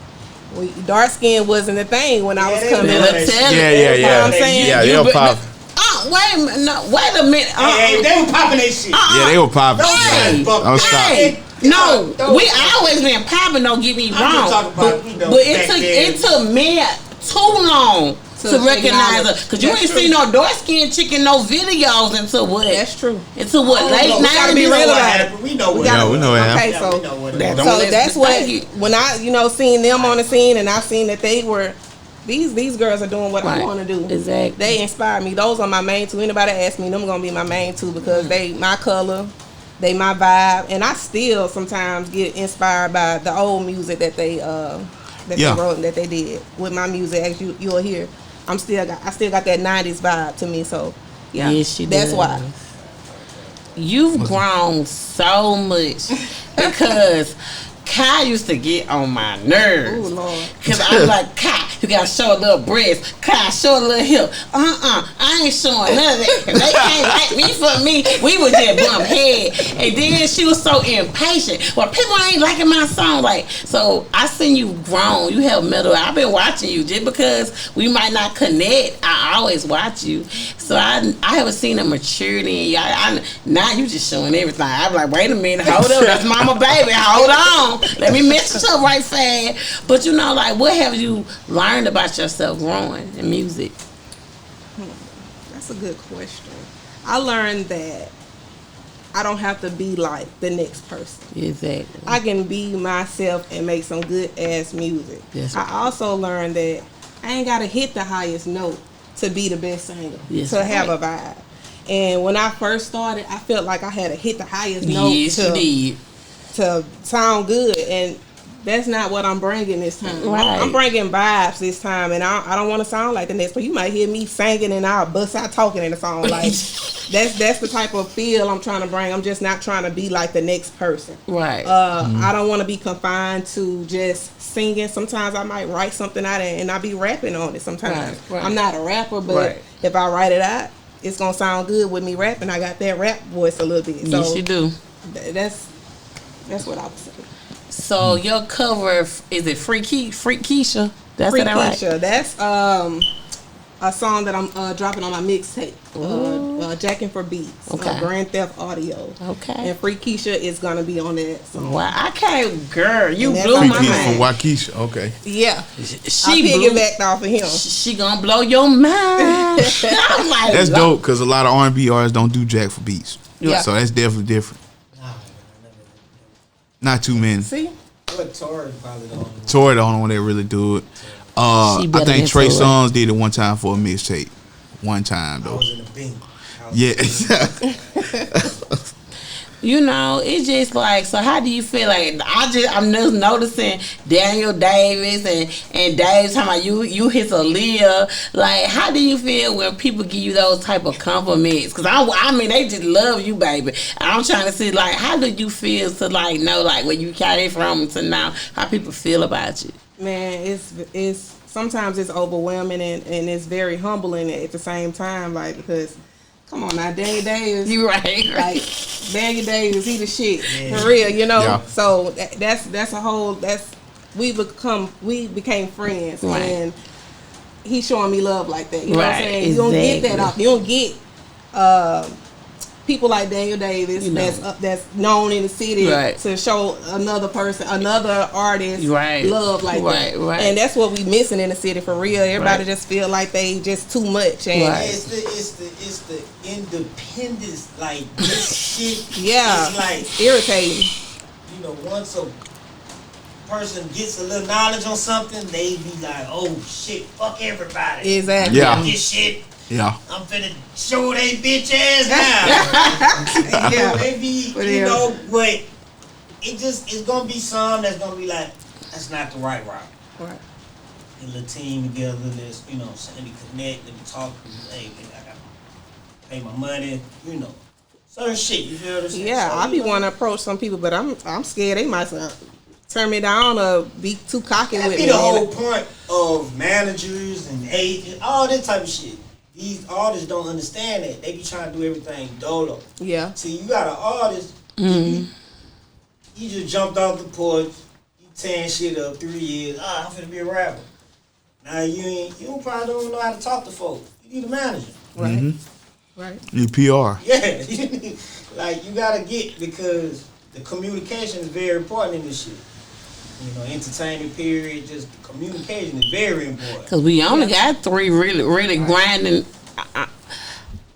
F: Dark skin wasn't the thing when I was coming
E: Let
F: up.
E: me tell you.
D: Yeah.
F: You know what I'm saying?
D: Yeah,
E: You
D: they'll
E: be-
D: pop.
E: Oh, wait a minute. No, wait a minute.
G: Hey, they were popping that shit.
D: Yeah, they were popping.
E: Hey.
D: Oh, stop.
E: Hey, no, we always been popping. Don't get me
G: I'm
E: wrong,
G: just talking about,
E: but,
G: you know,
E: but it
G: back
E: took
G: then.
E: it took me too long to recognize her because you
F: That's
E: ain't
F: true.
E: seen no dark skinned chick in no videos until what?
F: That's true.
E: Until what? Late
F: we gotta be
E: 90s?
F: real
G: what
F: about it.
G: happened. We know what
D: Yeah,
G: happened.
D: we know what
F: Okay,
D: happened.
G: Yeah,
F: so
G: we know what
E: That
G: happened.
E: don't
F: So
E: let-
F: that's what,
E: thank you.
F: when I, seen them on the scene and I seen that they were, these girls are doing what I
E: Right.
F: want to do.
E: Exactly.
F: They inspire me. Those are my main two. Anybody ask me, them gonna be my main two because they my color, they my vibe, and I still sometimes get inspired by the old music that they
D: Yeah.
F: they wrote and that they did with my music. As you'll hear, I still got that 90s vibe to me. So yeah,
E: Yes, she
F: that's
E: does.
F: why.
E: You've grown so much because Kai used to get on my nerves.
F: Ooh, Lord.
E: Cause I'm like, Kai, you gotta show a little breast. Kai, show a little hip. I ain't showing none of that. If they can't like me for me, we would just bump head. And then she was so impatient. Well, people ain't liking my song. Like, so I seen you grown. You have middle. I've been watching you just because we might not connect. I always watch you. So I haven't seen a maturity in you. Now you just showing everything. I'm like, wait a minute, hold up, that's mama baby, hold on. Let me mess it up right fast. But you know, like, what have you learned about yourself growing in music?
F: That's a good question. I learned that I don't have to be like the next person.
E: Exactly.
F: I can be myself and make some good ass music.
E: Yes.
F: I also learned that I ain't gotta hit the highest note to be the best singer,
E: Yes,
F: to have
E: right.
F: a vibe. And when I first started, I felt like I had to hit the highest note
E: Yes, you did.
F: to sound good, and that's not what I'm bringing this time.
E: Right.
F: I'm bringing vibes this time, and I don't want to sound like the next. But you might hear me singing, and I'll bust out talking in the song. Like that's the type of feel I'm trying to bring. I'm just not trying to be like the next person.
E: Right.
F: I don't want to be confined to just singing. Sometimes I might write something out and I be rapping on it. Sometimes
E: Right.
F: I'm not a rapper, but if I write it out, it's gonna sound good with me rapping. I got that rap voice a little bit. So
E: Yes, you do.
F: That's what I was saying.
E: So your cover, is it Freak Keisha? That's
F: Free
E: it, right?
F: Keisha. That's a song that I'm dropping on my mixtape. Jacking for Beats.
E: Okay.
F: Grand Theft Audio.
E: Okay.
F: And Free Keisha is gonna be on that song.
E: Wow, I can't, girl. You
F: And that's
E: blew
F: on
E: my
F: my
D: Keisha from
E: mind.
D: Waukesha. Okay.
F: Yeah.
E: She
F: I
E: blew.
F: piggybacked off of him.
E: She gonna blow your mind. I'm like,
D: That's
E: Lord.
D: dope because a lot of R&B artists don't do jack for beats.
F: Yeah.
D: So that's definitely different. Not too many.
F: See?
G: What Tori probably don't.
D: Tori the only one that really do it.
E: She
D: I
E: better
D: think
E: than
D: Trey
E: Tori.
D: Songz did it one time for a mixtape. One time
G: I
D: though.
G: was in the Bing.
D: Yeah.
E: You know, it's just like, so how do you feel? Like, I'm just noticing Daniel Davis and Dave talking about you hit Aaliyah. Like, how do you feel when people give you those type of compliments? Because I mean, they just love you, baby. I'm trying to see, like, how do you feel to, like, know, like, where you came from to now, how people feel about you?
F: Man, it's sometimes it's overwhelming and it's very humbling at the same time, like, because come on now, Daniel Davis.
E: You right.
F: Like Daniel Davis, he the shit for real, you know.
D: Yeah.
F: So that's a whole we became friends,
E: Right.
F: and he's showing me love like that. You know what I'm
E: Right,
F: saying? You don't get that
E: exactly.
F: off. You don't get people like Daniel Davis
E: You know.
F: that's known in the city
E: Right.
F: to show another person, another artist
E: Right.
F: love like that.
E: Right.
F: And that's what we missing in the city for real. Everybody
E: Right.
F: just feel like they just too much. And
E: Right.
G: It's the independence, like this shit.
F: yeah,
G: It's like,
F: it's irritating.
G: you know, once a person gets a little knowledge on something, they be like, oh shit, fuck everybody.
F: Exactly.
D: Yeah.
G: This shit,
D: Yeah.
G: I'm finna show they bitch ass now. You know, they be,
F: But
G: you
F: yeah.
G: know, but it's gonna be some that's gonna be like, that's not the right route.
F: Right.
G: Get a little team together, let's, you know, let me connect, let me talk, hey, I gotta pay my money, you know. Certain shit, you feel what I'm saying?
F: Yeah,
G: So,
F: I be
G: you know,
F: wanting to approach some people, but I'm scared they might turn me down or be too cocky
G: that
F: with
G: be
F: me.
G: the whole point of managers and agents, all that type of shit. These artists don't understand that. They be trying to do everything dolo.
F: Yeah.
G: See, you got an artist, you just jumped off the porch, you tearing shit up 3 years, I'm finna be a rapper. Now you probably don't know how to talk to folks. You need a manager.
F: Right. Right.
D: Need PR.
G: Yeah, like you gotta get, because the communication is very important in this shit. You know, entertainment period, just communication is very important.
E: Because we only got 3 really grinding.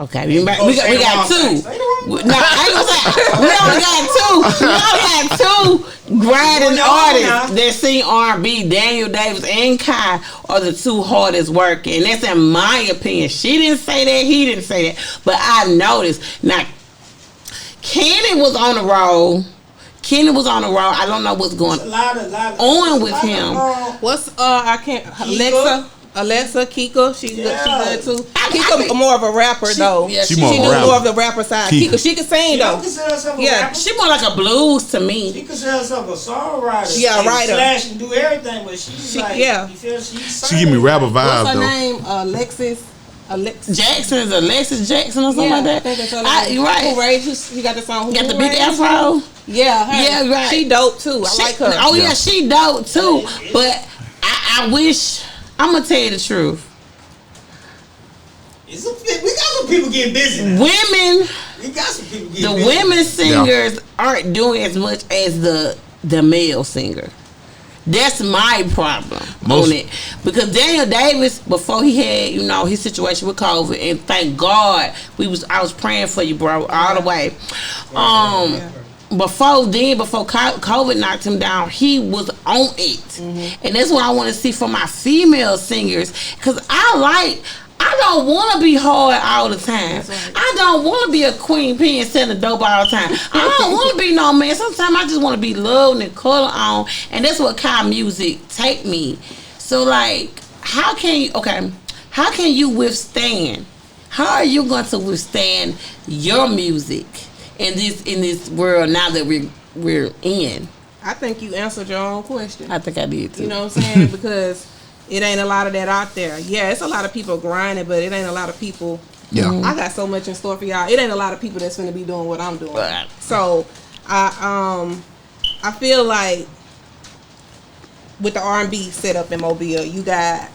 E: Okay, we got 2.
G: Say the wrong thing. Say the wrong
E: No, I ain't gonna say. We only got 2. We only got 2 grinding
G: You know
E: artists
G: now.
E: that sing R&B. Daniel Davis and Kai are the 2 hardest working. That's in my opinion. She didn't say that. He didn't say that. But I noticed. Now, Kenny was on the road. I don't know what's going
G: A lot of
E: on with
G: a lot of,
E: him.
F: What's I can't Alexa Kika, she good too.
E: I
F: Kika
E: mean,
F: more of a rapper though.
E: yeah,
D: She
F: She
D: more
F: do
D: of a rapper.
F: more of the rapper side.
D: Kika.
F: Kika, she can sing
G: you don't
F: though.
G: consider herself a
F: Yeah,
G: rapper?
E: She more like a blues to
G: She
E: me.
G: consider herself a songwriter.
F: Yeah,
G: and
F: writer.
G: Slash and do everything, but she's
F: She-
G: like,
F: yeah.
G: you feel
D: She give me rapper
F: What's
D: vibes
F: her
D: though.
F: name? Alexis
E: Jackson is Alexis Jackson or something
F: yeah,
E: like that.
F: I think that's her name.
E: You right.
F: Who raised you got the song?
E: Got the
F: Who
E: big
F: Raised You?
E: afro.
F: Yeah, her.
E: Yeah, right.
F: She dope too. I like her.
E: Oh yeah,
D: Yeah.
E: she dope too. But I wish. I'm gonna tell you the truth.
G: We got some people getting busy now.
E: Women,
G: We got some people getting
E: the
G: busy.
E: women singers aren't doing as much as the male singer. That's my problem
D: Most-
E: on it. Because Daniel Davis, before he had, his situation with COVID, and thank God I was praying for you, bro, all the way. Before COVID knocked him down, he was on it. And that's what I want to see from my female singers. Cause I don't want to be hard all the time.
F: Right.
E: I don't want to be a queen pin selling dope all the time. I don't want to be no man. Sometimes I just want to be loved and color on, and that's what kind of music take me. So like, how can you withstand? How are you going to withstand your music in this world now that we're in?
F: I think you answered your own question.
E: I think I did too.
F: You know what I'm saying? Because it ain't a lot of that out there. Yeah, it's a lot of people grinding, but it ain't a lot of people.
D: Yeah.
F: I got so much in store for y'all. It ain't a lot of people that's gonna be doing what I'm doing. So I feel like with the R&B set up in Mobile, you got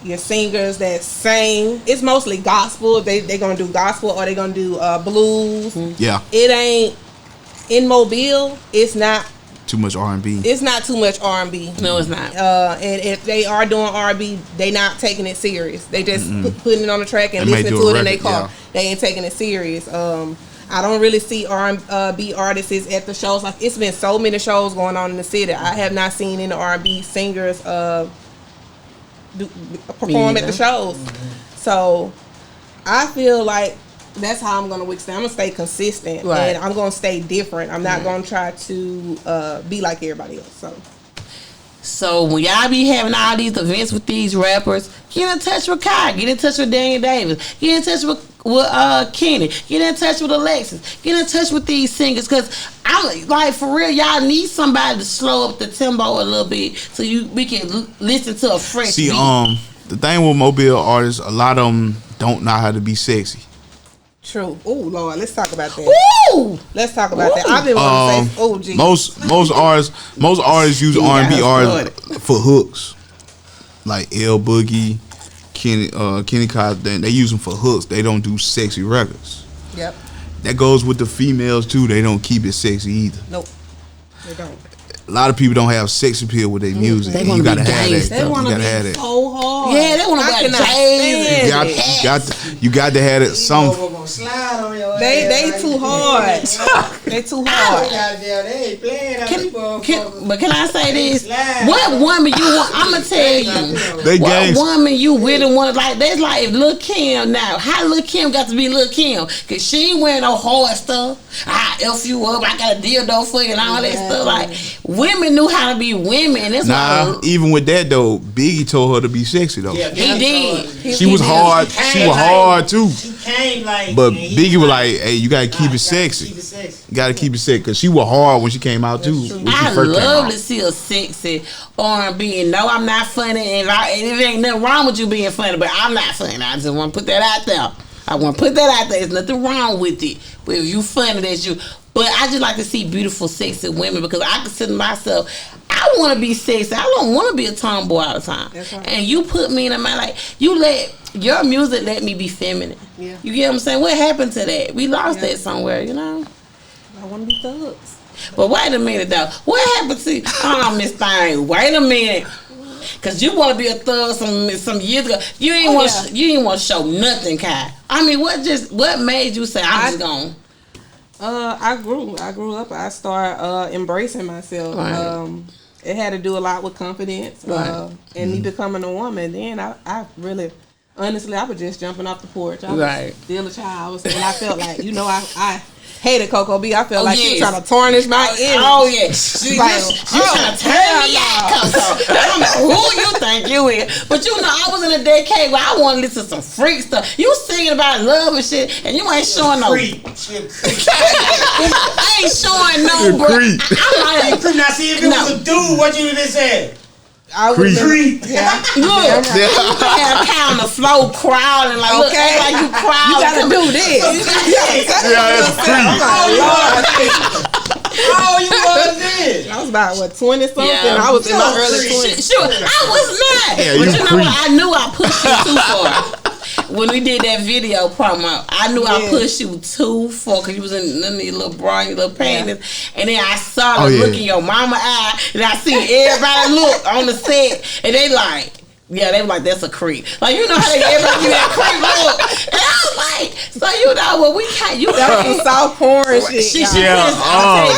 F: your singers that sing. It's mostly gospel. They gonna do gospel or they gonna do blues.
D: Yeah.
F: It ain't in Mobile. It's not
D: Too much R&B.
F: It's not too much R&B.
E: No, it's not.
F: And if they are doing R&B, they not taking it serious. They just putting it on the track and
D: They may
F: listening
D: do
F: to
D: a
F: it in their
D: record,
F: car.
D: yeah.
F: They ain't taking it serious. I don't really see R&B artists at the shows. Like, it's been so many shows going on in the city. I have not seen any R&B singers perform at the shows. So I feel like that's how I'm gonna withstand. I'm gonna stay consistent,
E: Right.
F: and I'm gonna stay different. I'm not gonna try to be like everybody else.
E: So when y'all be having all these events with these rappers, get in touch with Kai, get in touch with Daniel Davis, get in touch with Kenny, get in touch with Alexis, get in touch with these singers, because I'm like, for real, y'all need somebody to slow up the tempo a little bit so we can listen to a fresh
D: See,
E: beat.
D: the thing with Mobile artists, a lot of them don't know how to be sexy.
F: True. Oh Lord, let's talk about that.
E: Woo!
F: Let's talk about that. I've been wanting to say, oh geez.
D: Most artists use R&B artists for hooks, like L Boogie, Kenny Cosden. They use them for hooks. They don't do sexy records.
F: Yep.
D: That goes with the females too. They don't keep it sexy either.
F: Nope. They don't.
D: A lot of people don't have sex appeal with their music.
E: They
D: And
E: wanna
D: you gotta
E: be
D: have that
E: gangsta.
F: They
D: stuff.
F: want
D: You
F: to
D: gotta have
F: be
D: that.
F: so hard.
E: Yeah, they want to
F: I
E: be
F: cannot
E: Jay.
F: stand
D: You got to have it. Some
G: Gonna slide on your
F: They
G: ass,
F: too hard. They too hard.
G: They ain't playing that people.
E: But can I say this?
G: Slide.
E: What woman you want? I'm gonna tell you.
D: They
E: What
D: gangs.
E: woman you really want? Like, that's like if Lil Kim now. How Lil Kim got to be Lil Kim? Cause she ain't wearing no hard stuff. I F you up. I got a dildo for you and all that stuff. Like, women knew how to be women. That's
D: Nah,
E: why
D: even with that though, Biggie told her to be sexy though.
G: Yeah,
E: he did.
D: She was hard. She was hard too.
G: She came like,
D: But
G: and he
D: Biggie was like, "Hey, you gotta keep it
G: Keep it
D: sexy.
G: sexy.
D: You gotta keep it sexy." Cause she was hard when she came out too. When she
E: I
D: first came
E: love
D: out.
E: to see a sexy R&B. And no, I'm not funny, and it ain't nothing wrong with you being funny, but I'm not funny. I just want to put that out there. I want to put that out there. There's nothing wrong with it. But if you funny, that's you. But I just like to see beautiful, sexy women because I consider myself, I want to be sexy. I don't want to be a tomboy all the time.
F: That's right.
E: And you put me in a mind, like, you let your music let me be feminine.
F: Yeah.
E: You get what I'm saying? What happened to that? We lost that somewhere, you know?
F: I want to be thugs.
E: But wait a minute though. What happened to Miss Thing? Wait a minute. Cause you want to be a thug some years ago. You ain't want to show nothing, Kai. I mean, what made you say I'm just gone?
F: I grew up. I started embracing myself.
E: Right.
F: It had to do a lot with confidence
E: Right.
F: and me becoming a woman. Then I really, honestly, I was just jumping off the porch. I was
E: Right.
F: still a child, and I felt like, I hated Coco B. I felt
E: Oh,
F: like she was
E: yes.
F: trying to tarnish my image.
E: Oh yeah, she
F: Like,
E: trying to turn me out, Coco. I don't know who you think you is, but you know I was in a decade where I want to listen to some freak stuff. You singing about love and shit, and you ain't showing no.
G: Creep. She a creep.
E: I ain't showing no.
D: creep.
E: I'm like,
G: Creep. Now see if it was a dude, what you would have said?
F: I was
G: Creep.
F: Yeah.
E: look, you can have Kai on the floor crawling like, look,
F: Okay.
E: act like you crawling.
F: You gotta do this.
D: Yeah, that's creep.
G: Oh, you was then.
F: I was about 20 something.
E: Yeah.
F: I was in my
G: So
F: early
G: creep.
F: 20s.
E: Sure, I was not.
D: Yeah,
E: but
D: you
E: you know
D: creep.
E: what? I knew I pushed you too far. When we did that video promo, I knew I
F: Yeah.
E: pushed you too far because you was in none of your little bra, your little panties. And then I saw the
D: Oh, yeah.
E: look in your mama eye, and I see everybody look on the set, and they like, Yeah, they were like, that's a creep. Like, you know how they everybody do that creep look. And I was like, so you know what, we can't, you
F: That was some soft porn shit.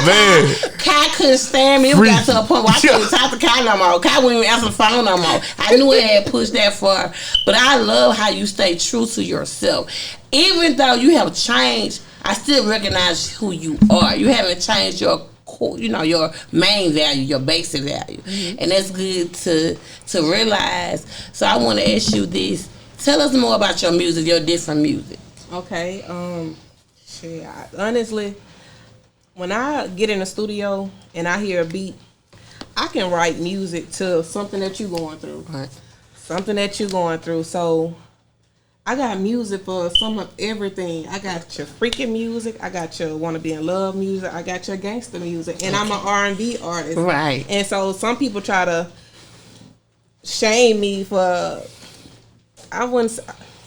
D: Man.
E: Kai couldn't stand me. It got to a point where I couldn't talk to Kai no more. Kai wouldn't even answer the phone no more. I knew it had pushed that far. But I love how you stay true to yourself. Even though you have changed, I still recognize who you are. You haven't changed your your main value, your basic value. And that's good to realize. So I want to ask you this. Tell us more about your music, your different music.
F: Okay. Honestly, when I get in the studio and I hear a beat, I can write music to something that you're going through.
E: Right.
F: Something that you're going through. So I got music for some of everything. I got your freaking music. I got your wanna be in love music. I got your gangster music, and I'm an R&B artist.
E: Right.
F: And so some people try to shame me for. I wouldn't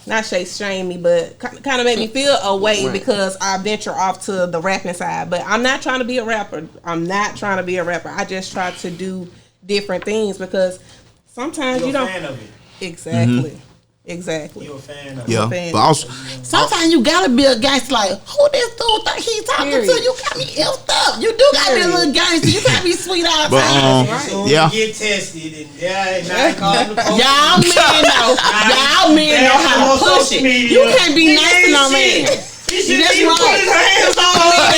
F: not say shame me, but kind of make me feel a way because I venture off to the rapping side. But I'm not trying to be a rapper. I just try to do different things because sometimes
G: You're
F: you don't.
G: a fan of it.
F: Exactly.
D: Mm-hmm.
F: Exactly.
G: You're a fan of
D: Yeah,
G: it.
D: but also,
E: Sometimes you gotta be a gangster. Like, who this dude think he talking
F: Period.
E: to? You got me effed up. You do gotta be a little gangster. You can't be sweet all the
D: but
E: time.
G: Soon
D: yeah.
G: you get tested, and now call the police.
E: Y'all men know how to push it. You can't be nice to no man. That's right.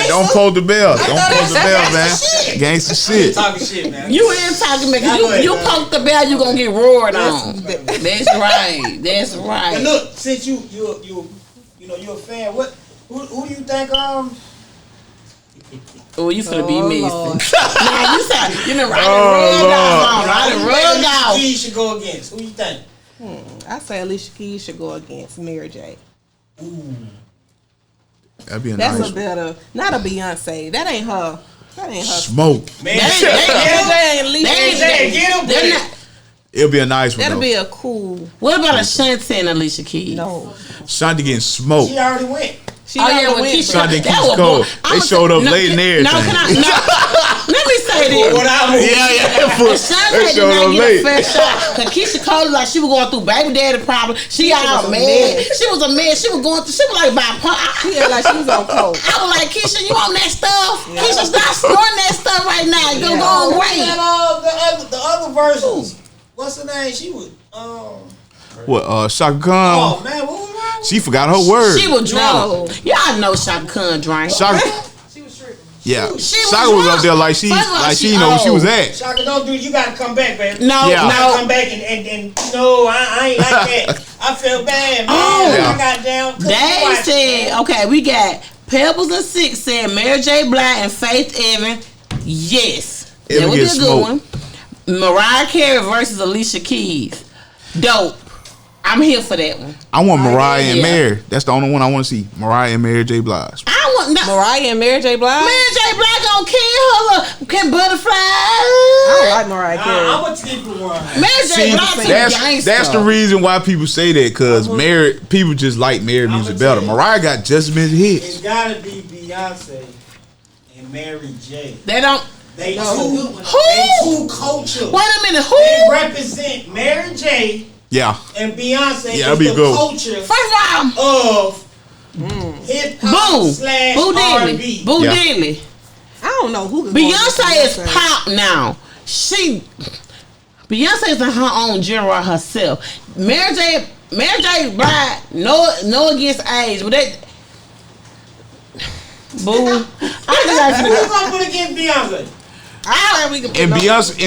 D: Don't pull the bell. Don't pull the bell, man. Gangsta shit.
G: Talking shit, man.
E: You ain't talking about you poke the bell, you gonna get roared on. That's right. That's
G: And
E: right.
G: look, since you're a fan, who do you think
E: Oh, you finna be
F: Lord.
E: missing. Nah, you done I done rugged off.
G: He should go against? Who you think?
F: I say Alicia Keys should go against Mary J.
D: That'd be a
F: That's
D: nice
F: a better, not a Beyonce. That ain't her.
D: smoke.
G: Man,
E: They're not.
D: It'll be a nice one.
F: That'll
D: Though.
F: be a cool.
E: What about Ashanti and Alicia Keys?
F: No.
D: Shanti getting smoked.
G: She already went.
F: She
E: Oh yeah,
F: already
E: when
F: went,
E: Keisha,
F: bro.
D: Shanti and
E: that
D: Keisha
E: was
D: Cole.
E: bull-
D: They
E: I'ma
D: showed up late and everything.
E: No, let me say this.
G: What I move.
D: Yeah.
E: Ashanti
D: They
E: did
D: showed
E: not
D: up
E: get a
D: late.
E: fair shot. Cause Keisha Cole like she was going through baby daddy problems. She all
F: was a
E: mad.
F: mess.
E: She was a mess. She was going through. She was like bipolar.
F: She act like she was on coke.
E: I was like, Keisha, you on that stuff? Keisha, stop snorting that stuff right now. It's gonna go on great.
G: And the other versions. What's her name? She was
D: What? Shaka Khan.
G: oh man, what was wrong?
D: She forgot her word.
E: She was
F: No.
E: drunk. Y'all know Shaka Khan drank.
D: Shaka.
G: She was tripping.
D: Yeah.
E: She was
D: Shaka was
E: drunk.
D: up there like she
E: First of all,
D: didn't know where she was at.
G: Shaka, don't do. You gotta come back, baby.
E: No,
D: Yeah.
G: You gotta
E: no.
G: come back and no, I ain't like that. I feel bad, man.
E: Oh.
D: Yeah.
G: I got down.
E: They said, okay, we got Pebbles and Six said Mary J. Blige and Faith Evans. Yes.
D: Evan
E: That would be a
D: gets
E: good
D: smoked.
E: one. Mariah Carey versus Alicia Keys. Dope. I'm here for that one.
D: I want Mariah and
E: Yeah.
D: Mary. That's the only one I want to see. Mariah and Mary J. Blige.
E: I want no,
F: Mariah and Mary J. Blige.
E: Mary J. Blige gonna kill her. Can butterfly?
F: I don't like Mariah Carey.
G: I'm gonna keep it one.
E: Mary J.
D: See,
E: Blige too gangster.
D: that's the reason why people say that, because Mary people just like Mary music
G: I'ma
D: better.
G: tell you.
D: Mariah got just as many hits.
G: It's gotta be Beyonce and Mary J.
E: They don't.
G: They
E: Who?
G: two culture.
E: Wait a minute.
G: They
E: Who?
G: represent Mary J.
D: Yeah.
G: and Beyonce
D: Yeah, that'd
G: is
D: be
G: the
D: good.
G: culture
E: First of all,
G: of hip hop
E: Boo.
G: slash
E: Boo
G: R&B.
E: Diddley. Boo
D: Yeah.
E: Diddley.
F: I don't know who. could go against
E: Beyonce is
F: Beyonce.
E: pop now. Beyonce is in her own genre herself. Mary J. Blige, no against age, but that. Boo.
G: Who you gonna put against Beyonce?
F: I think we can put
D: And Beyonce
E: Tina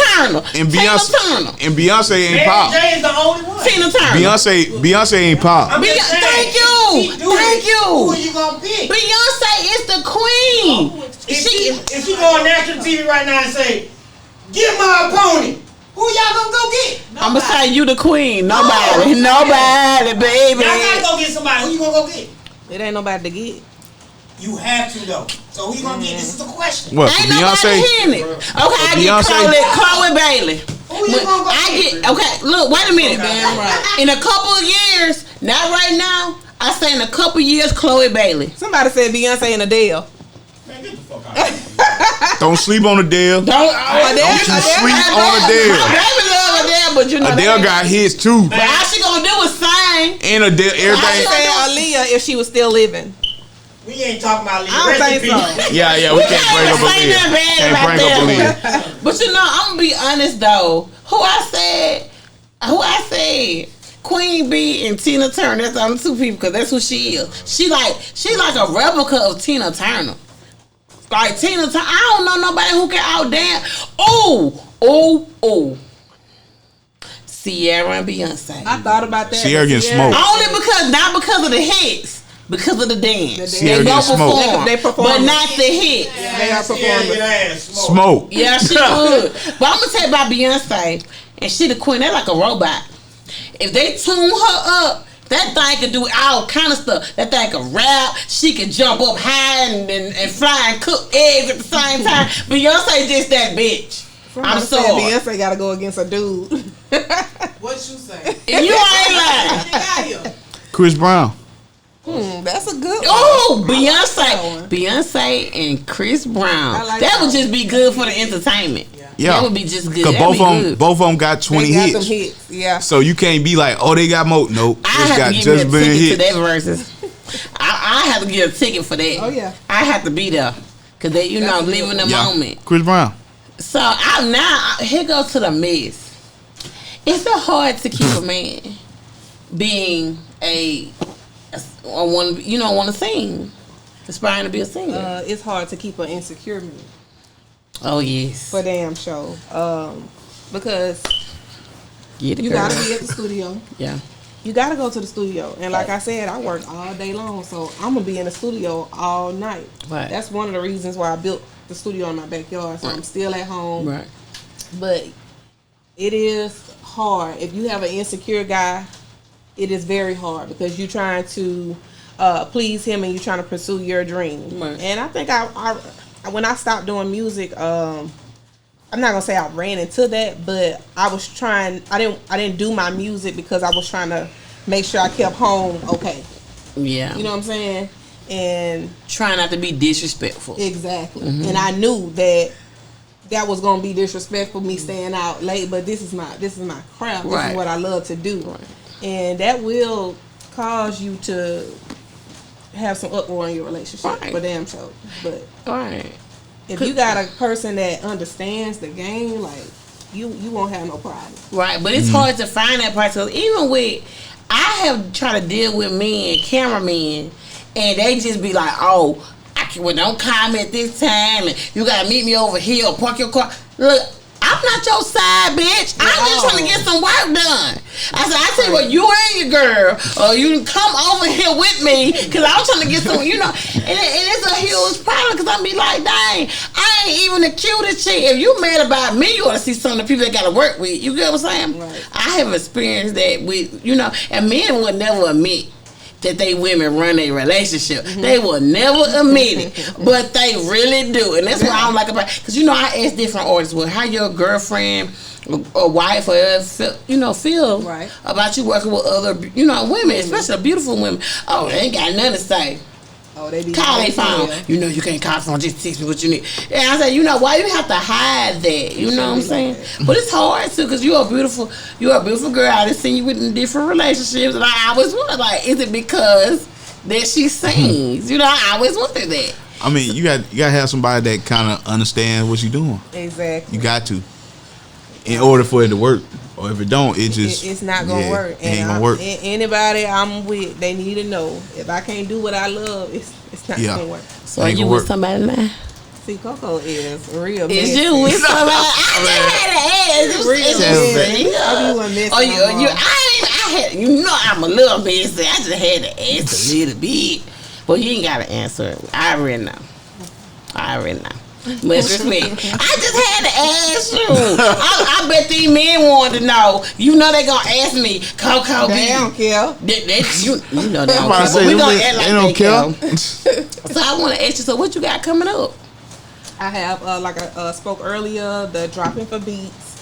E: Turner.
D: and Beyonce ain't
G: Mary
D: pop.
G: J is the only one.
E: Tina Turner.
D: Beyonce ain't pop.
G: I'm just saying,
E: Thank you.
G: if she do
E: Thank
G: it,
E: you.
G: Who are you gonna pick?
E: Beyonce is the queen.
G: If she go on national TV right now and say, "Get my opponent," who y'all gonna go get?
E: I'm gonna say you the queen. Nobody, baby.
G: Y'all gotta go get somebody. Who you gonna go get?
F: It ain't nobody to get.
G: You have to though. So who you gonna get? This is the question.
D: What?
E: Ain't
D: Beyonce?
E: nobody hearing it. Okay, I
D: Beyonce?
E: get Chloe Bailey.
G: Who you gonna go get?
E: Okay, look, wait a minute,
G: Okay.
E: man. In a couple of years, not right now, I say in a couple of years, Chloe Bailey.
F: Somebody said Beyonce and Adele.
G: Man, get the fuck out of here.
D: Don't sleep on Adele.
E: Don't
D: you sleep on Adele.
E: Baby love Adele, but you know
D: Adele got hits too.
E: But all she gonna do is sing.
D: And Adele, everything.
F: Say Aaliyah if she was still living.
G: We ain't talking about Aaliyah.
F: I don't think so.
D: Yeah, we can't bring up Aaliyah. Can't bring up Aaliyah.
E: But you know, I'm gonna be honest though. Who I said, Queen B and Tina Turner. That's the only two people, because that's who she is. She like a replica of Tina Turner. Like Tina Turner, I don't know nobody who can outdance. Oh. Sierra and Beyonce.
F: I thought about that.
D: Sierra getting smoked.
E: Only not because of the hits, because of the dance.
D: Sierra
E: They go
D: getting smoked.
F: They perform,
E: but not the hits.
F: They are performers.
D: Smoke.
E: Yeah, she would. But I'm gonna tell you about Beyonce, and she the queen. They're like a robot. If they tune her up, that thing can do all kind of stuff. That thing can rap. She can jump up high and fly and cook eggs at the same time. Beyonce just that bitch. I'm sorry.
F: Beyonce gotta go against a dude.
H: What you say?
E: You ain't lying.
D: Chris Brown.
F: That's a good one.
E: Oh, Beyonce and Chris Brown.
F: Like
E: that would just be good for the entertainment.
D: Yeah,
E: that would be just good.
D: Cause both of them got 20
F: They got
D: hits.
F: some hits. Yeah.
D: So you can't be like, oh, they got more. Nope.
E: I
D: It's
E: have
D: got
E: to give
D: just
E: me a
D: been
E: ticket
D: hits.
E: to that versus. I have to get a ticket for that.
F: Oh yeah.
E: I have to be there because they, know, living the moment.
D: Chris Brown.
E: So here goes to the mess. Is it hard to keep a man being want to sing, aspiring to be a singer?
F: It's hard to keep an insecure man.
E: Oh yes,
F: For damn sure. Because you gotta be at the studio.
E: Yeah.
F: You gotta go to the studio, and like I said, I work all day long, so I'm gonna be in the studio all night.
E: Right.
F: That's one of the reasons why I built the studio in my backyard, so I'm still at home.
E: Right.
F: But it is hard if you have an insecure guy. It is very hard because you're trying to please him and you're trying to pursue your dream.
E: Right.
F: And I think I when I stopped doing music, I'm not gonna say I ran into that, but I was trying. I didn't do my music because I was trying to make sure I kept home okay.
E: Yeah.
F: You know what I'm saying? And
E: trying not to be disrespectful.
F: Exactly. And I knew that was gonna be disrespectful, me staying out late. But this is my craft. This
E: Right.
F: is what I love to do,
E: Right.
F: and that will cause you to have some uproar in your relationship.
E: Right.
F: For damn sure. But
E: Right.
F: if you got a person that understands the game, like you won't have no problem.
E: Right, but it's hard to find that person. Even with, I have tried to deal with men, cameramen, and they just be like, "Oh, don't call me at this time, and you gotta meet me over here or park your car." Look, I'm not your side bitch. I'm just trying to get some work done. I said, I tell you what, you and your girl, or you come over here with me, because I'm trying to get some, and it's a huge problem, because I'm be like, dang, I ain't even the cutest chick. If you mad about me, you ought to see some of the people that got to work with. You get what I'm saying?
F: Right.
E: I have experienced that with, and men would never admit that they women run a relationship. They will never admit it, but they really do. And that's why I'm like about, because I ask different artists, well, how your girlfriend or wife or feel
F: Right.
E: about you working with other women, especially beautiful women. Oh, they ain't got nothing to say.
F: Oh, they be
E: Call their phone. You can't call the phone, just text me what you need. And I say, why you have to hide that? You know what I'm saying? But it's hard too, because you're a beautiful girl. I just seen you in different relationships, and I always wonder, like, is it because that she sings? I always wondered that.
D: I mean, you got to have somebody that kind of understands what you're doing.
F: Exactly.
D: You got to, in order for it to work. Or if it don't, it's
F: not gonna work.
D: It ain't gonna work.
F: Anybody I'm with, they need to know if I can't do what I love, it's not gonna work.
E: So you with somebody now?
F: See, Coco is real.
E: Is
F: messy.
E: you with somebody? I just had to ask.
F: Real messy. I be one messy.
E: I'm a little messy. I just had to ask a little bit, but you ain't gotta answer it. I already know. Much respect. I just had to ask you. I bet these men want to know. They gonna ask me, Coco B.
F: They don't care.
E: They don't care. But we gonna act like they don't care. So I want to ask you. So what you got coming up?
F: I have, like I spoke earlier, the Dropping for Beats.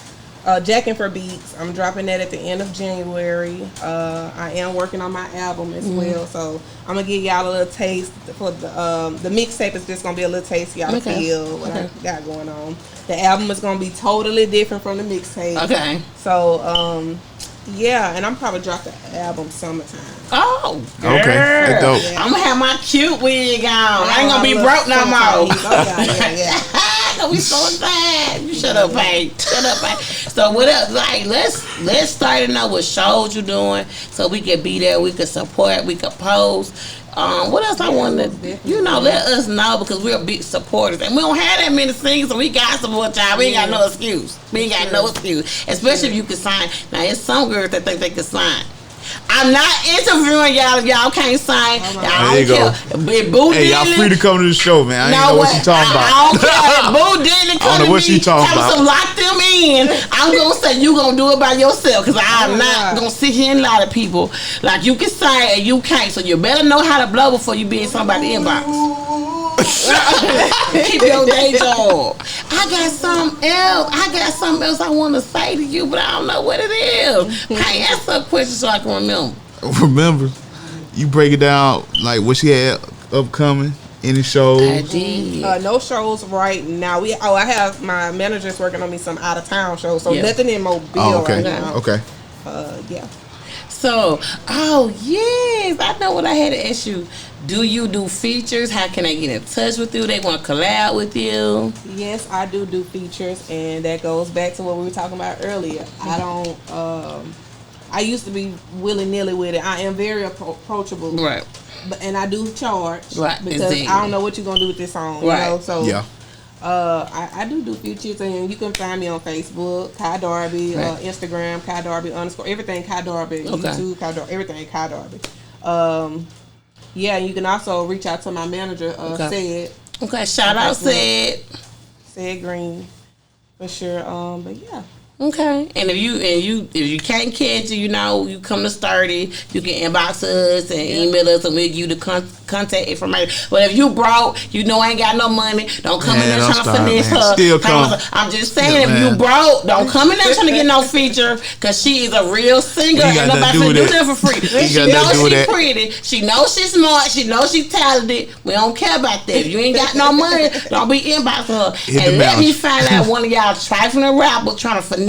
F: Jacking for Beats. I'm dropping that at the end of January. I am working on my album as well, so I'm gonna give y'all a little taste for the mixtape. Is just gonna be a little taste for y'all to feel what I got going on. The album is gonna be totally different from the mixtape. Okay. So yeah, and I'm probably drop the album summertime.
E: Oh,
D: okay, that's dope.
F: Yeah.
E: I'm gonna have my cute wig on. I ain't gonna be broke no more.
F: Yeah.
E: We so sad. You shut up, Paige. Shut up, Paige. So what else? Like, let's start to know what shows you doing, so we can be there. We can support. We can post. What else I want to, let us know, because we're big supporters and we don't have that many singers, so we got to support y'all. We ain't got no excuse. We ain't got no excuse, especially if you can sign. Now, it's some girls that think they can sign. I'm not interviewing y'all if y'all can't sing.
D: There you go. Hey, y'all free to come to the show, man. I don't know what she talking about.
E: I don't care. Boo didn't come
D: I don't know what she talking about.
E: So lock them in. I'm gonna say you gonna do it by yourself, because I'm not gonna sit here and lie to people. Like, you can sing and you can't, so you better know how to blow before you be in somebody's inbox. Keep your day job. I got something else I want to say to you, but I don't know what it is. Hey, ask a question so I can remember.
D: Remember, you break it down like what she had upcoming. Any shows?
E: I did.
F: No shows right now. I have my managers working on me some out of town shows, so nothing in Mobile right now.
D: Okay.
F: Yeah.
E: So, yes, I know what I had to ask you. Do you do features? How can I get in touch with you? They want to collab with you?
F: Yes, I do features, and that goes back to what we were talking about earlier. I don't. I used to be willy-nilly with it. I am very approachable.
E: Right.
F: And I do charge.
E: Right.
F: Because
E: exactly.
F: I don't know what you're going to do with this song.
E: Right.
F: You know? So,
D: yeah.
F: I do features, and you can find me on Facebook, Kai Darby, Instagram, Kai Darby _ everything Kai Darby, YouTube, Kai Darby, everything Kai Darby. Yeah, you can also reach out to my manager, Said.
E: Okay, shout out Said
F: Green, for sure. But yeah.
E: Okay, and if you can't catch it, you come to Sturdy, you can inbox us and email us, and we'll give you the contact information. But if you broke, I ain't got no money, don't come in there trying to finesse her.
D: Still come.
E: I'm just saying, if you broke, don't come in there trying to get no feature, because she is a real singer and nobody can do that for free. She knows she's pretty, she knows she's smart, she knows she's talented. We don't care about that. If you ain't got no money, don't be inboxing her. And let me find out one of y'all trifling rappers trying to finesse.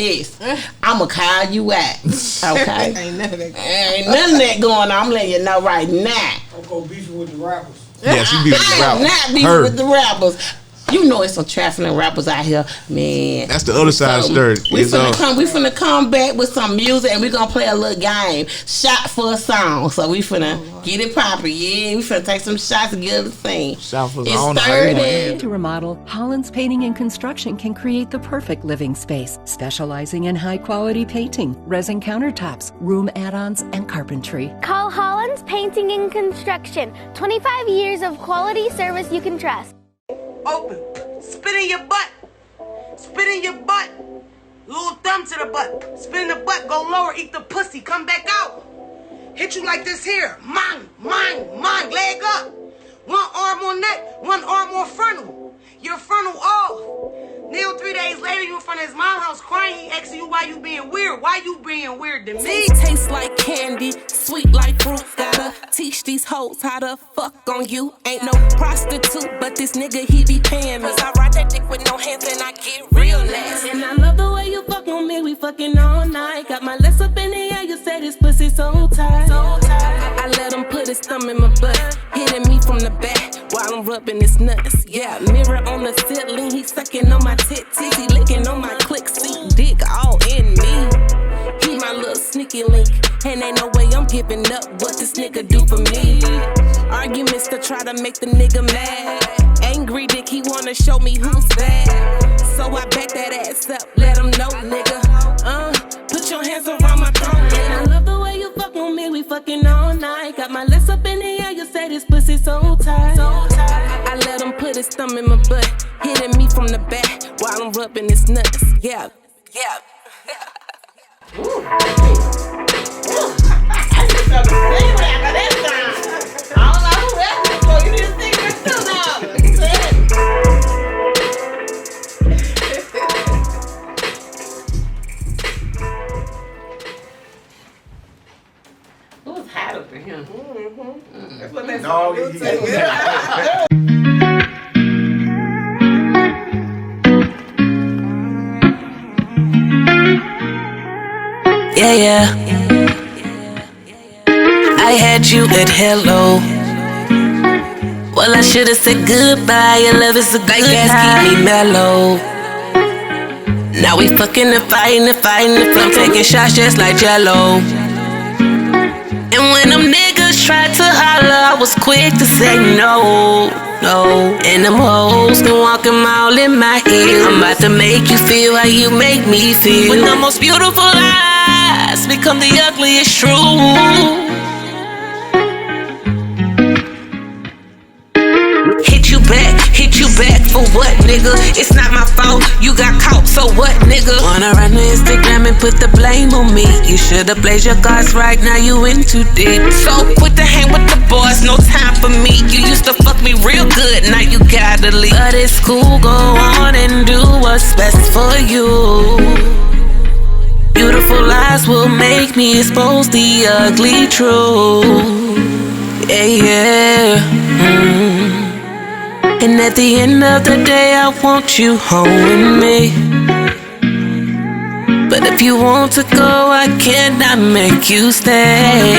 E: I'ma call you out. Okay?
F: Ain't none of that.
E: Ain't none of that going on. I'm letting you know right now.
G: I'm gonna beef with the rappers.
D: Yeah, she beef with the rappers.
E: Not beef with the rappers. It's some trifling rappers out here, man.
D: That's the other side of Sturdy.
E: We finna come back with some music, and we gonna play a little game. Shot for a song. So we finna get it proper. Yeah, we finna take some shots and get it a thing.
D: Shot for
E: it's Sturdy.
I: To remodel, Holland's Painting and Construction can create the perfect living space, specializing in high-quality painting, resin countertops, room add-ons, and carpentry.
J: Call Holland's Painting and Construction. 25 years of quality service you can trust.
K: Open. Spit in your butt. Spit in your butt. Little thumb to the butt. Spit in the butt. Go lower. Eat the pussy. Come back out. Hit you like this here. Mine. Leg up. One arm on neck. One arm on frontal. Your frontal off. Neil, 3 days later, you in front of his mom's house crying. He asking you why you being weird. Why you being weird to me?
L: Tastes like candy, sweet like fruit. Gotta teach these hoes how to fuck on you. Ain't no prostitute, but this nigga, he be paying me. 'Cause I ride that dick with no hands and I get real nasty. And I love the way you fuck on me, we fucking all night. Got my legs up in the air, you say this pussy so tight. I let him put his thumb in my butt, hitting me from the back while I'm rubbing his nuts. Yeah, mirror on the ceiling, he sucking on my titties, he licking on my click, see dick all in me. He my little sneaky link, and ain't no way I'm giving up what this nigga do for me. Arguments to try to make the nigga mad. Angry dick, he wanna show me who's bad. So I back that ass up, let him know, nigga. Put your hands around my throat. And I love the way you fuck on me, we fucking all night. Got my legs up in the air, you say this pussy so tight. I let him put his thumb in my butt, hitting me from the back while I'm rubbing his nuts. Yeah.
E: I just felt the same way after that time. I don't know who else is for. You need to sing this too now.
L: Yeah, yeah. I had you at hello. Well, I should've said goodbye. Your love is a good gas, keep me mellow. Now we fucking and fighting and fighting and I'm taking shots just like Jello. And when them niggas tried to holler, I was quick to say no, no. And them hoes can walk a mile in my ear. I'm about to make you feel how you make me feel. When the most beautiful eyes become the ugliest truth. Hit you back for what, nigga? It's not my fault, you got caught, so what, nigga? Wanna run to Instagram and put the blame on me. You should've played your cards right, now you in too deep. So quit to hang with the boys, no time for me. You used to fuck me real good, now you gotta leave. But it's cool, go on and do what's best for you. Beautiful lies will make me expose the ugly truth. Yeah, yeah. And at the end of the day, I want you home with me. But if you want to go, I cannot make you stay.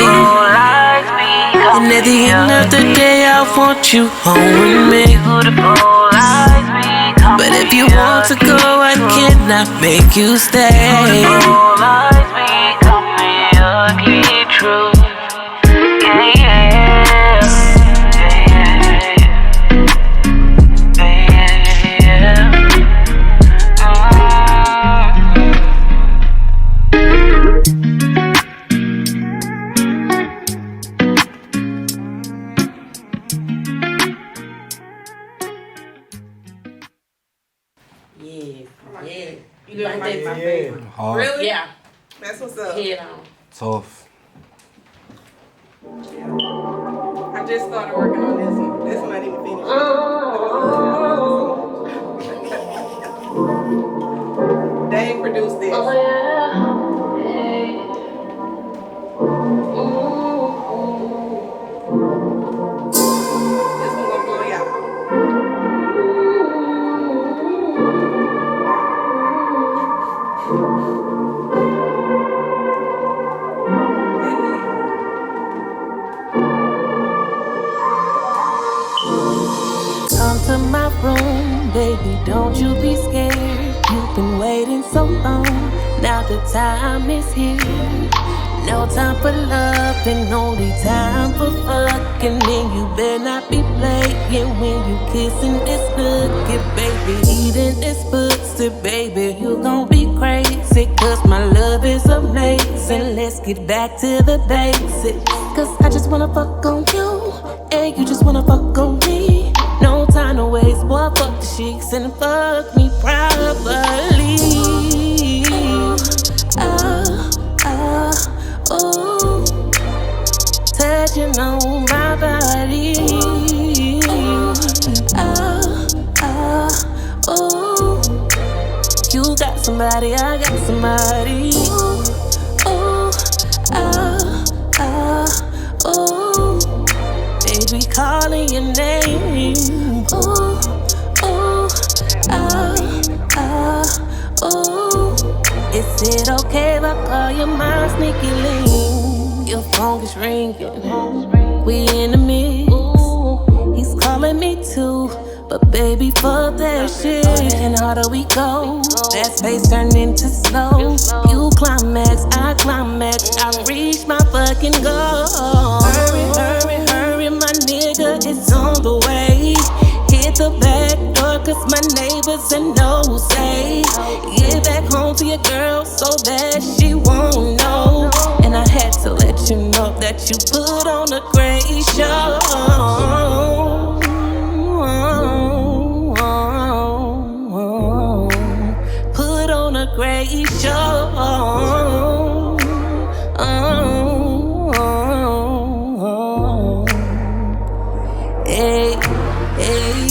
L: And at the end of the day, I want you home with me. But if you want to go, I cannot make you stay.
F: Hard. Really?
E: Yeah.
F: That's what's up.
E: Head on.
F: Tough. I just started working on this one. This one I didn't finish. They produced this. Oh, yeah. This one gonna blow y'all.
L: Come to my room, baby, don't you be scared. You've been waiting so long, now the time is here. No time for love and only time for fucking. And you better not be playing when you kissing this cookie, baby. Eating this pussy, baby, you gon' be crazy. Cause my love is amazing. Let's get back to the basics. Cause I just wanna fuck on you, and you just wanna fuck on me. No time to waste, boy, fuck the cheeks and fuck me properly. Oh, touching on my body. Oh, you got somebody, I got somebody. Oh, baby, calling your name. Oh, is it okay if I call you my sneaky link? Your phone is ringing, we in the mix. He's calling me too, but baby, fuck that shit. And harder we go, that space turned into slow. You climax, I climax, I reach my fucking goal. Hurry, hurry, hurry, my nigga, it's on the way. Hit the back door, cause my neighbors and no say. Get back home to your girl so that she won't know. And I had to let you know that you put on a great show. Put on a great show. Hey, hey.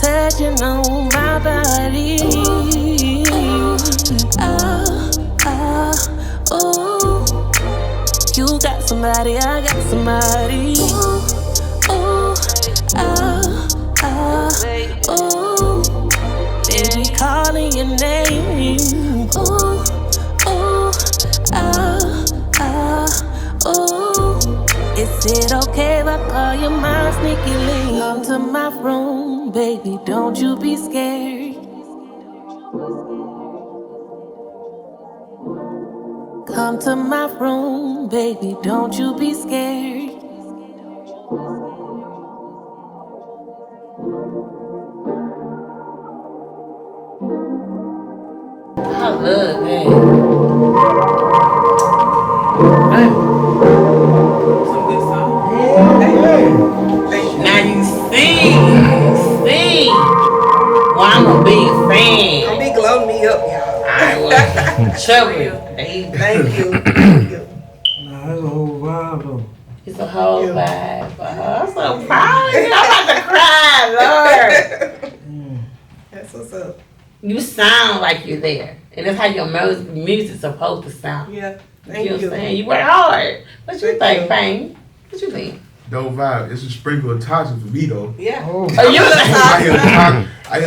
L: Touching on my body. Oh, You got somebody, I got somebody. Ooh, ooh, baby, calling your name. Ooh, ooh. Is it okay if I call you my sneaky link? Come to my room, baby, don't you be scared. Come to my room, baby, don't you be scared.
E: I love that.
H: Some good song.
E: Now you see. Well, I'm a big fan.
F: Don't be gloating me up, y'all.
E: I was trouble.
F: Thank you.
G: Nah, that's a whole vibe though.
E: It's a whole vibe. I'm so proud of you. I'm about to cry, Lord.
F: That's what's up.
E: You sound like you're there. And that's how your music's supposed to sound.
F: Yeah.
E: You
F: Thank
E: know what
F: you.
E: I'm saying? You work hard. What you think, Bang? What you think?
D: Dope vibe. It's a sprinkle of toxic for me though.
F: Yeah.
E: Oh, you
D: I hear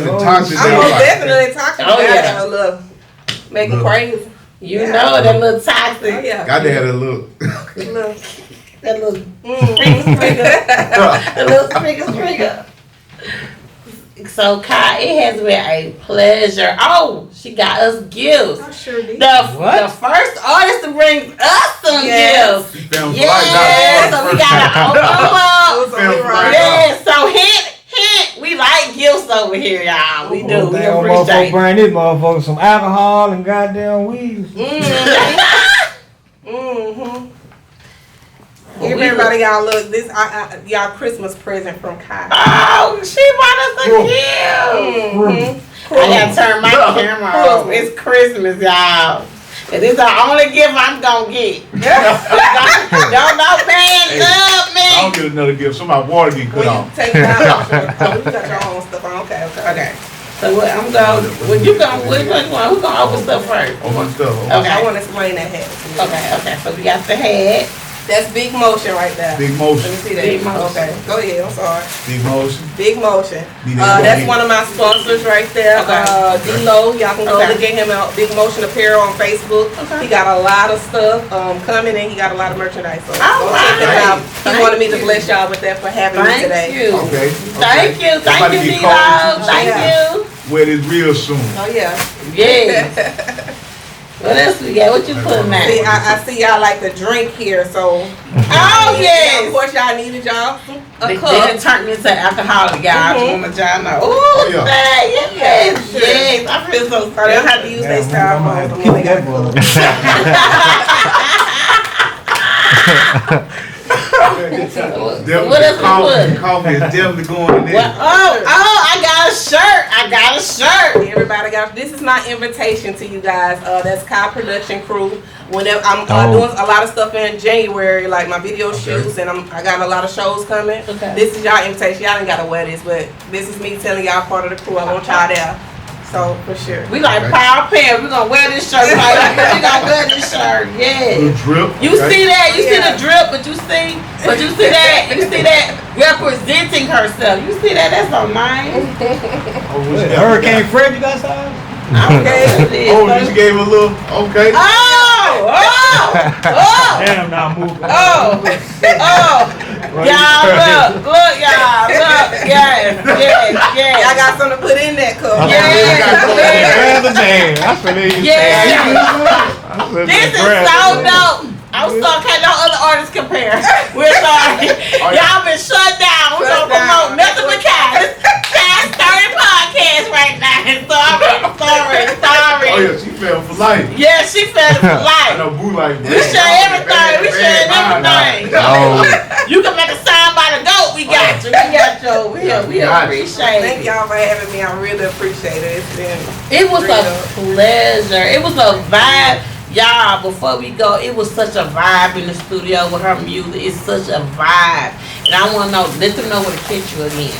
D: the toxic.
F: I'm most definitely talking about
E: yeah.
F: that a little. Making crazy.
E: You know that little toxic.
F: Oh, yeah.
D: Got to have that look.
E: That little sprinkle. So, Kai, it has been a pleasure. Oh, she got us gifts.
F: I sure did.
E: The first artist to bring us some gifts. Yeah, so we got to open them up. Yeah, so hint, we like gifts over here, y'all. We do. We appreciate it.
G: Bring this motherfucker some alcohol and goddamn weed.
F: Give everybody y'all look. This y'all Christmas present from Kai.
E: Oh, she bought us a gift. I gotta turn my camera off. It's Christmas, y'all. And this is the only gift I'm gonna get. Don't no bands up, man.
D: I don't get another gift. Somebody water get cut off.
F: Take it out. You got your own stuff on. Okay.
E: So what I'm going, when you going, who gonna open stuff first?
D: Open stuff.
E: Okay.
F: I want to explain that hat.
E: Okay. So we got the hat.
F: That's Big Motion right there.
D: Big Motion.
F: Let me see that.
E: Big Motion.
F: Okay. Go ahead. I'm sorry.
D: Big Motion.
F: Big Motion. That's one of my sponsors right there. D-Lo. Y'all can go to get him out. Big Motion Apparel on Facebook. He got a lot of stuff coming and he got a lot of merchandise. So go check it out. He wanted me to bless y'all with that for having me today.
D: Okay.
E: Thank you, D-Lo. Thank you.
D: Wear this real soon.
F: Oh yeah.
E: Yeah. What else we got? What you putting out?
F: See, I see y'all like to drink here, so.
E: Oh, yes.
F: Of course, y'all needed y'all a
E: They
F: cup.
E: done turned me into alcoholic, y'all. I just want y'all know. Ooh, yes. I feel so sorry.
F: They don't have to use their styrofoam.
E: What else we put?
D: Coffee is definitely going in there.
E: I got a shirt.
F: Everybody got. This is my invitation to you guys. That's Kai Production Crew. Whenever I'm doing a lot of stuff in January, like my video shoots, and I got a lot of shows coming. Okay. This is y'all invitation. Y'all ain't gotta wear this, but this is me telling y'all part of the crew. I want y'all there. So for sure.
E: We like power pants. We gonna wear this shirt. We gonna wear this shirt. Yeah.
D: Drip.
E: You see that? You see the drip, but you see that? You see that representing herself. You see that? That's so nice.
G: Hurricane Fred, you got some?
E: Okay.
D: Oh, you just gave a little. Okay.
G: Damn, now move.
E: Y'all look, y'all look. Yes.
F: Y'all got something to put in that cup.
E: This is so dope. I'm sorry, can't no other artists compare. We're sorry. Y'all been shut down. We're gonna promote nothing but Cass. Cass started podcast right now. Sorry.
D: Oh yeah, she fell for life.
E: Yeah, she fell for life.
D: I know Boo like
E: We share everything. You can make a sound by the goat. We got you. Over here. We appreciate it.
F: Thank y'all for having me. I really appreciate it.
E: It was a pleasure. It was a vibe. Y'all, before we go, it was such a vibe in the studio with her music. It's such a vibe. And I want to know, let them know where to catch you again.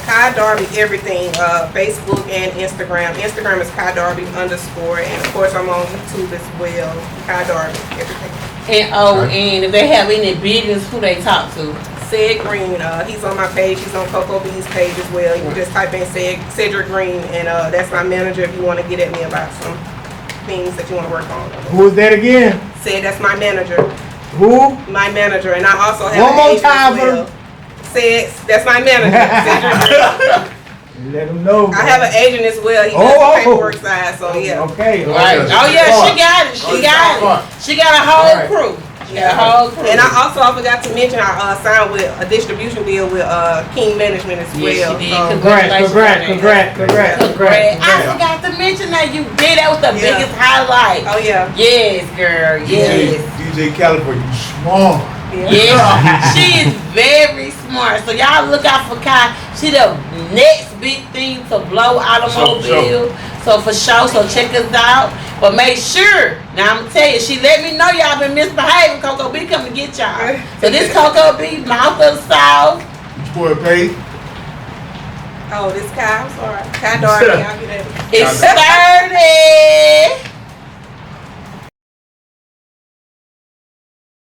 F: Kai Darby everything, Facebook and Instagram. Instagram is Kai Darby _. And of course, I'm on YouTube as well. Kai Darby everything.
E: And if they have any business, who they talk to?
F: Ced Green, he's on my page. He's on Coco B's page as well. You can just type in Cedric Green, and that's my manager if you want to get at me about some things that you want to work on.
G: Who is that again?
F: Ced, that's my manager.
G: Who?
F: My manager, and I also have
G: One more
F: agent
G: time
F: as
G: for
F: well. Ced, that's my manager. Cedric Green.
G: Let them know.
F: I have an agent as well. He does the paperwork side, so yeah.
G: Okay.
E: Right. Oh yeah, she got it. She got it. She got a whole crew. She got a whole crew.
F: And I forgot to mention I signed with a distribution deal with King Management as well.
E: Yes, she did.
G: Congrats.
E: I forgot to mention that you did. That was the biggest highlight.
F: Oh yeah.
E: Yes, girl. Yes.
B: DJ Caliber, you smart.
E: Yes, she is very smart. So y'all look out for Kai. She the next big thing to blow automobile. So for sure, so check us out. But make sure, now I'm gonna tell you, she let me know y'all been misbehaving. Coco B come to get y'all. So this Coco B, mouth of the South.
B: Boy, pay.
F: Oh, this Kai, I'm sorry. Kai Darby, I'll get it.
E: It's 30.